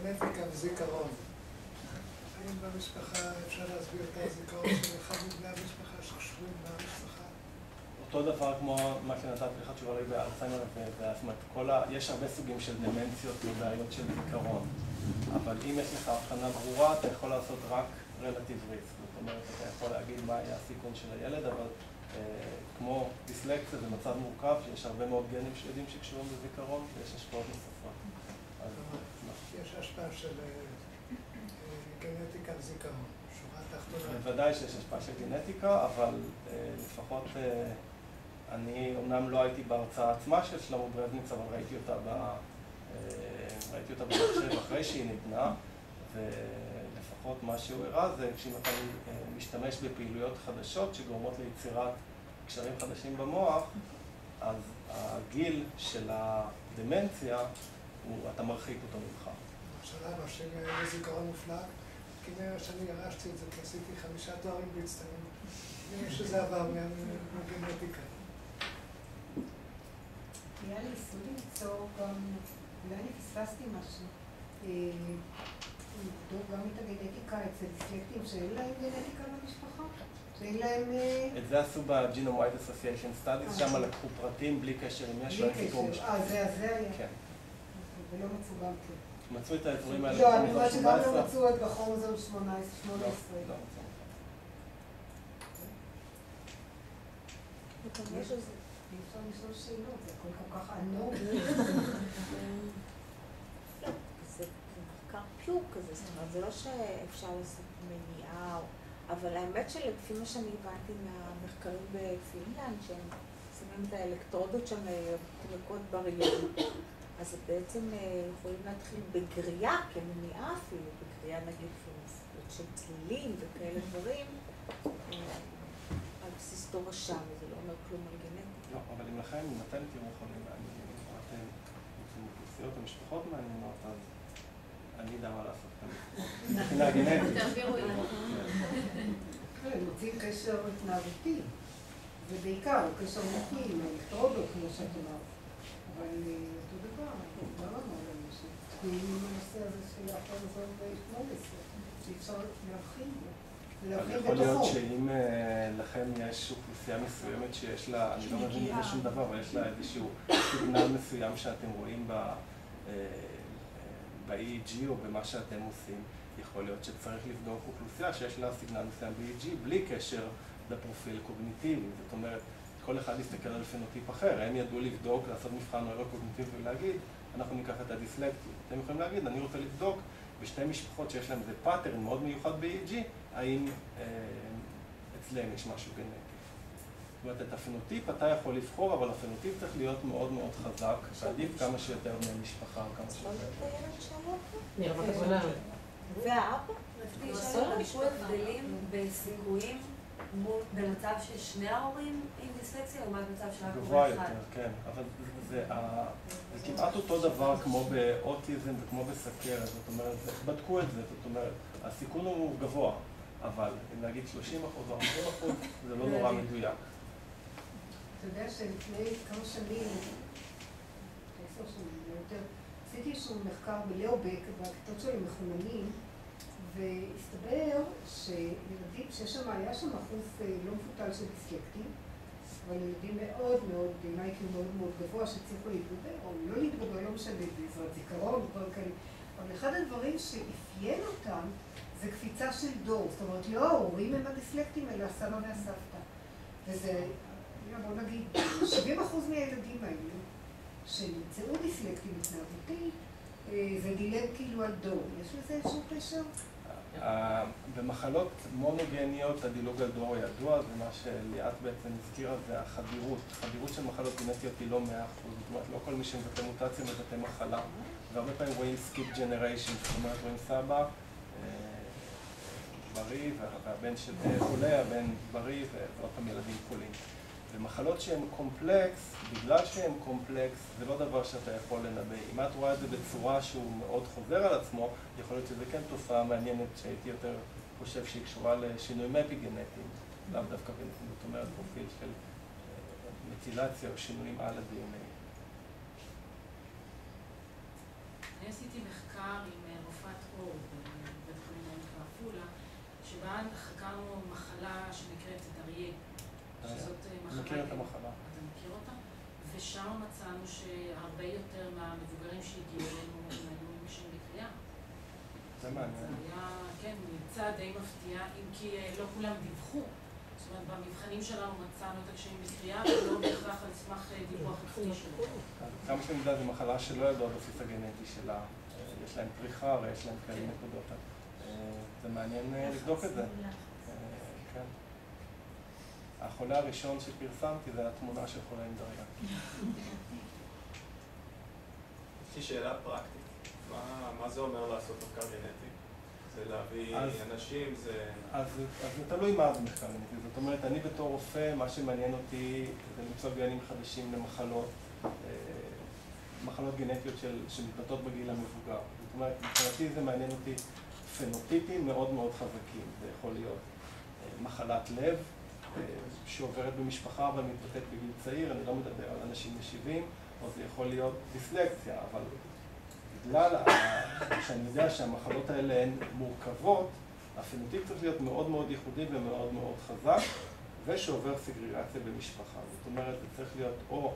גנטיקה וזיכרון. האם במשפחה אפשר להסביר את הזיכרון של אחד מבני המשפחה שקשורים במשפחה? אותו דבר כמו מה שנתת לך תשובה לי באלצהיימר, יש הרבה סוגים של דמנציות ובעיות של זיכרון, אבל אם יש לך הבחנה ברורה, אתה יכול לעשות רק relative risk, זאת אומרת, אתה יכול להגיד מה היה הסיכון של הילד, אבל כמו דיסלקציה זה מצב מורכב, שיש הרבה מאוד גנים שיודעים שקשורים בזיכרון, ויש השפעות נוספות. יש השפעה של גנטיקה על זיכרון, שורה תחתונה. בוודאי שיש השפעה של גנטיקה, אבל לפחות אני אומנם לא הייתי בהרצאה עצמה של שלמה ברזניץ, אבל ראיתי אותה במחשב אחרי שהיא ניתנה, ולפחות מה שהוא הראה זה כשאם אתה משתמש בפעילויות חדשות שגורמות ליצירת קשרים חדשים במוח, אז הגיל של הדמנציה, אתה מרחיק אותו ממך. השאלה מה שאם יש זיכרון מופלג, כנראה שאני ירשתי את זה, כי עשיתי 5 תוארים בהצטיינות. נראה שזה עבר מהגנטיקה. היה לי יסוד ליצור גם, אולי אני פספסתי משהו, לבדוק גם את הגנטיקה אצל דיסלקטים שאין להם גנטיקה במשפחה? שאין להם... את זה עשו ב-Genome-Wide Association Studies, שם לקחו פרטים בלי קשר עם יש להם סיפור משפחה. זה היה? כן. ולא מצאו גם כן. מצאו את האזורים האלה. לא, אני אומרת שגם לא מצאו את בכרומוזום 18. לא. אי אפשר לשאול שאלות, זה הכל כל כך ענוג. לא, זה מחקר פיור כזה, זאת אומרת, זה לא שאפשר לעשות מניעה, אבל האמת שלפי מה שאני הבנתי מהמחקרים בפינלנד, שהם שמים את האלקטרודות שם תינוקות בראיון, אז בעצם יכולים להתחיל בגרייה, כמניעה אפילו, בגרייה נגיד של צלילים וכאלה דברים, על בסיס תורשה, וזה לא אומר כלום על גנטיקה. לא, אבל אם לכם, אם אתם תראו חולים מעניינים, או אתם רוצים אוכלוסיות או משפחות מעניינות, אז אני יודע מה לעשות כאן. מבחינה גנטית. תעבירו אלינו. הם מוצאים קשר התנהגותי, ובעיקר קשר מותי עם האלקטרודות, כמו שאת אמרת. אבל אותו דבר, לא אמר לנו שתקועים עם הנושא הזה של הכרומוזום 18, שאפשר להבחין בו. יכול להיות שאם לכם יש אוכלוסייה מסוימת שיש לה, אני לא מבין בזה שום דבר, אבל יש לה איזשהו סיגנל מסוים שאתם רואים ב-EEG או במה שאתם עושים, יכול להיות שצריך לבדוק אוכלוסייה שיש לה סיגנל מסוים ב-EEG בלי קשר לפרופיל קוגניטיבי. זאת אומרת, כל אחד יסתכל על פנוטיפ אחר. הם ידעו לבדוק, לעשות מבחן נוירו-קוגניטיבי ולהגיד, אנחנו ניקח את הדיסלקטים. אתם יכולים להגיד, אני רוצה לבדוק בשתי משפחות שיש להם איזה פאטרן מאוד מיוחד ב-EEG, האם אצלם יש משהו גנטי. זאת אומרת, את הפנוטיפ אתה יכול לבחור, אבל הפנוטיפ צריך להיות מאוד מאוד חזק, ועדיף כמה שיותר ממשפחה או כמה שיותר. והאבא? יש הבדלים בסיכויים במצב של שני ההורים עם דיסלקסיה, או במצב של ההורים אחד? גבוה יותר, כן. אבל זה כמעט אותו דבר כמו באוטיזם וכמו בסכרת. זאת אומרת, בדקו את זה. זאת אומרת, הסיכון הוא גבוה, אבל אם להגיד 30% או 40%, זה לא נורא מדויק. אתה יודע שלפני כמה שנים, 10 שנים יותר, עשיתי איזשהו מחקר בלאובק, בכיתות שלי מחוננים, והסתבר שילדים, היה שם אחוז לא מפותל של דיסלקטים, אבל ילדים מאוד מאוד, עם מאוד מאוד גבוה, שהצליחו להתגבר, או לא להתגבר, לא משנה, בעזרת זיכרון, דברים כאלה. אבל אחד הדברים שאפיין אותם זה קפיצה של דור. זאת אומרת, לא ההורים הם הדיסלקטים, אלא הסבא והסבתא. וזה, בוא נגיד, 70% מהילדים האלה שנמצאו דיסלקטים התנהגותי, זה דילג כאילו על דור. יש לזה איזשהו קשר? במחלות מונוגניות הדילוג על דור ידוע, זה מה שליאת בעצם הזכירה, זה החדירות. החדירות של מחלות גנטיות היא לא 100%. זאת אומרת, לא כל מי שמבטא מוטציה מבטא מחלה. והרבה פעמים רואים skip generation, זאת אומרת, רואים סבא בריא, והבן של חולה, הבן בריא, ועוד פעם ילדים חולים. ומחלות שהן קומפלקס, בגלל שהן קומפלקס, זה לא דבר שאתה יכול לנבא. אם את רואה את זה בצורה שהוא מאוד חוזר על עצמו, יכול להיות שזה כן תופעה מעניינת שהייתי יותר חושב שהיא קשורה לשינויים אפיגנטיים, לאו דווקא, זאת אומרת, פרופיל של מטילציה או שינויים על ה-DNA. אני עשיתי מחקר עם רופאת אור בבית חולים העמק בעפולה, שבה חקרנו מחלה שנקראת דריה. שזאת מחלה... מכיר את המחלה. אתה מכיר אותה? ושם מצאנו שהרבה יותר מהמבוגרים שהגיעו אלינו היו אנשים בקריאה. זה מעניין. זה היה, כן, מבצע די מפתיע, אם כי לא כולם דיווחו. זאת אומרת, במבחנים שלנו מצאנו את הקשיים בקריאה, ולא בהכרח על סמך דיווח הפתיע שלו. כמה שאני יודע, זו מחלה שלא ידוע בסיס הגנטי שלה. יש להם פריחה, הרי יש להם כאלה נקודות. זה מעניין לבדוק את זה. כן. החולה הראשון שפרסמתי זה התמונה של חולה עם דריה. יש לי שאלה פרקטית. מה זה אומר לעשות מחקר גנטי? זה להביא אנשים, זה... אז זה תלוי מה זה מחקר גנטי. זאת אומרת, אני בתור רופא, מה שמעניין אותי זה למצוא גנים חדשים למחלות, מחלות גנטיות שמתבטאות בגיל המבוגר. זאת אומרת, מבחינתי זה מעניין אותי פנוטיפים מאוד מאוד חזקים. זה יכול להיות מחלת לב, שעוברת במשפחה אבל מתבטאת בגיל צעיר, אני לא מדבר על אנשים משיבים, או זה יכול להיות דיסלקציה, אבל בגלל שאני יודע שהמחלות האלה הן מורכבות, הפנוטיפ צריך להיות מאוד מאוד ייחודי ומאוד מאוד חזק, ושעובר סגרגציה במשפחה. זאת אומרת, זה צריך להיות או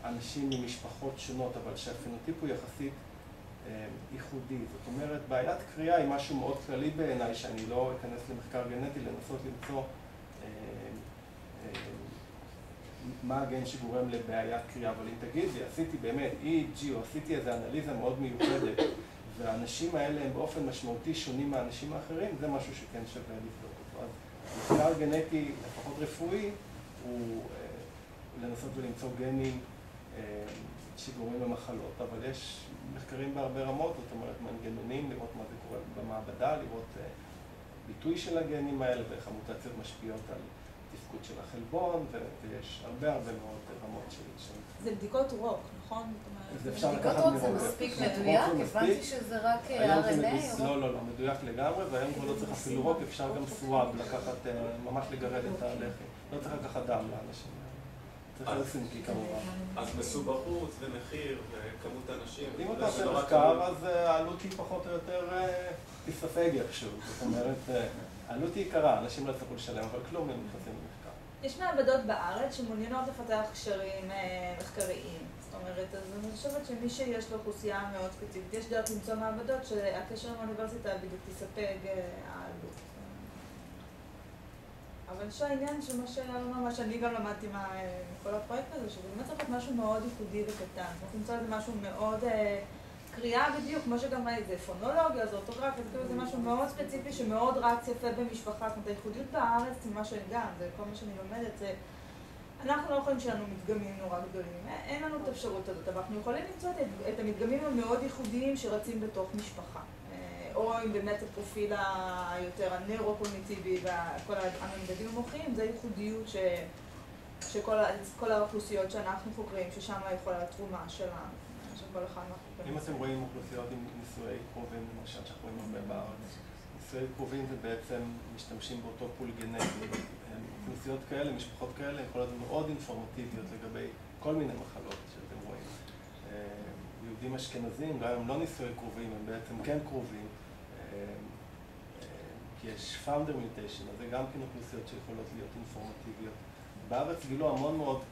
אנשים ממשפחות שונות, אבל שהפנוטיפ הוא יחסית ייחודי. זאת אומרת, בעיית קריאה היא משהו מאוד כללי בעיניי, שאני לא אכנס למחקר גנטי, לנסות למצוא מה הגן שגורם לבעיית קריאה, אבל אם תגיד לי, עשיתי באמת EEG או עשיתי איזו אנליזה מאוד מיוחדת, והאנשים האלה הם באופן משמעותי שונים מהאנשים האחרים, זה משהו שכן שווה לבדוק אותו. אז מחקר גנטי, לפחות רפואי, הוא לנסות ולמצוא גנים שגורמים למחלות, אבל יש מחקרים בהרבה רמות, זאת אומרת מנגנונים, לראות מה זה קורה במעבדה, לראות ביטוי של הגנים האלה ואיך המוטציות משפיעות על תפקוד של החלבון, ויש הרבה מאוד רמות של... זה בדיקות רוק, נכון? בדיקות רוק זה מספיק מדויק? הבנתי שזה רק RNA? לא, מדויק לגמרי, והיום כבר לא צריך אפילו רוק, אפשר גם סוואב לקחת, ממש לגרד את הלחם. לא צריך לקחת דם לאנשים. צריך לסינקי כמובן. אז מסובכות ומחיר וכמות אנשים. אם אתה עושה מחקר, אז העלות היא פחות או יותר תספג איכשהו. זאת אומרת, העלות היא יקרה, אנשים לא יצטרכו לשלם, אבל כלום הם נכנסים למחקר. יש מעבדות בארץ שמעוניינות לפתח קשרים מחקריים. זאת אומרת, אז אני חושבת שמי שיש לו אוכלוסייה מאוד ספציפית, יש דרך למצוא מעבדות שהקשר עם האוניברסיטה בדיוק תספג העלות. אבל יש העניין שמה שאני גם למדתי מכל הפרויקט הזה, שזה באמת צריך להיות משהו מאוד ייחודי וקטן. זאת אומרת, למצוא איזה משהו מאוד קריאה בדיוק, כמו שגם זה פונולוגיה, זה אורטוגרפיה, זה משהו מאוד ספציפי שמאוד רץ יפה במשפחה. זאת אומרת, הייחודיות בארץ, מה שגם, זה כל מה שאני לומדת, זה אנחנו לא יכולים שיהיה לנו מדגמים נורא גדולים, אין לנו את האפשרות הזאת, אבל אנחנו יכולים למצוא את המדגמים המאוד ייחודיים שרצים בתוך משפחה. או אם באמת הפרופיל היותר הנוירו-קוגניטיבי וכל הממדדים המוחיים, זה ייחודיות שכל האוכלוסיות שאנחנו חוקרים, ששם יכולה התרומה של כל אחד מהחוקרים. אם אתם רואים אוכלוסיות עם נישואי קרובים, למשל, שאנחנו רואים הרבה בארץ, נישואי קרובים זה בעצם משתמשים באותו פול גנטי. אוכלוסיות כאלה, משפחות כאלה, הן כל הזמן מאוד אינפורמטיביות לגבי כל מיני מחלות שאתם רואים. יהודים אשכנזים, גם הם לא נישואי קרובים, הם בעצם כן קרובים, כי יש founder mutation, אז זה גם כן אוכלוסיות שיכולות להיות אינפורמטיביות. בארץ גילו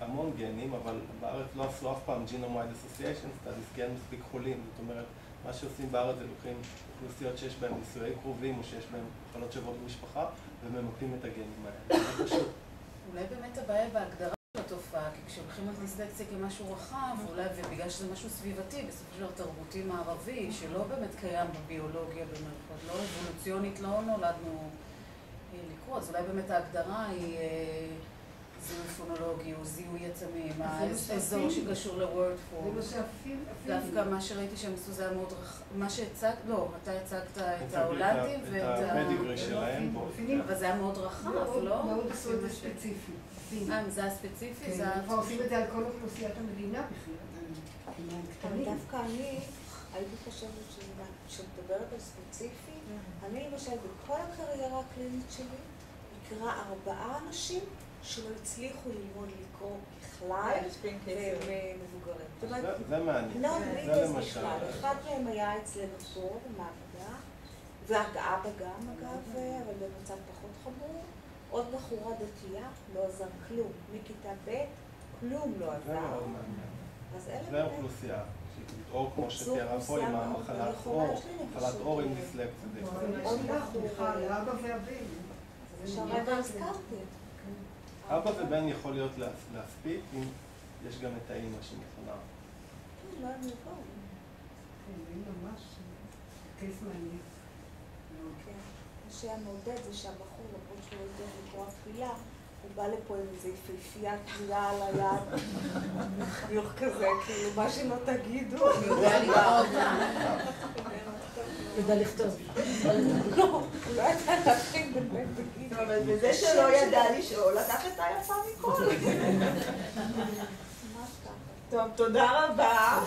המון גנים, אבל בארץ לא עשו אף פעם Genome-Wide Association Studies, כי אין מספיק חולים. זאת אומרת, מה שעושים בארץ זה לוקחים אוכלוסיות שיש בהן נישואי קרובים, או שיש בהן מחלות שוות במשפחה, וממפים את הגנים האלה. זה פשוט. אולי באמת הבעיה בהגדרה של התופעה, כי כשהולכים על דיסלקציה כמשהו רחב, אולי ובגלל שזה משהו סביבתי, בסופו של דבר תרבותי מערבי, שלא באמת קיים בביולוגיה במרכאות, לא אבולוציונית, לא נולדנו לקרוא, אז אולי באמת ההגדרה היא זיהוי פונולוגי או זיהוי עצמים, האזור שקשור ל-word form. דווקא מה שראיתי שהם עשו זה היה מאוד רחב, מה שהצגת, לא, אתה הצגת את ההולנדים ואת הפדיגרי שלהם בו. אבל זה היה מאוד רחב, לא? מאוד עשו את זה ספציפי. זה היה ספציפי? כן, כבר עושים את זה על כל אוכלוסיית המדינה בכלל. אבל דווקא אני הייתי חושבת שמדברת על ספציפי, אני למשל בכל הקריירה הקלינית שלי מכירה 4 אנשים שלא הצליחו ללמוד לקרוא בכלל ומבוגרים. זה מעניין, זה למשל. אחד מהם היה אצלנו פה במעבדה, והגעה בגם אגב, אבל במצב פחות חמור. עוד בחורה דתייה, לא עזר כלום. מכיתה ב' כלום לא עזר. זה מאוד מעניין. זה האוכלוסייה. או כמו שתיארה פה עם המחלת עור, מחלת עור עם דיסלקציה. עוד בכלל, אבא והבן. שהרגע הזכרתי. אבא ובן יכול להיות להספיק אם יש גם את האמא שמוכנה. לא, אני לא. זה ממש קייס מעניין. מה שהיה מעודד זה שהבחור, למרות שהוא יודע לקרוא תפילה, הוא בא לפה עם איזו יפהפייה תפילה על היד, חיוך כזה, כאילו מה שלא תגידו, אני יודע לקרוא אותה. יודע לכתוב. לא, הוא לא ידע להכין באמת בגיל. אבל בזה שלא ידע לשאול, לקח את היפה מכל. ממש ככה. טוב, תודה רבה.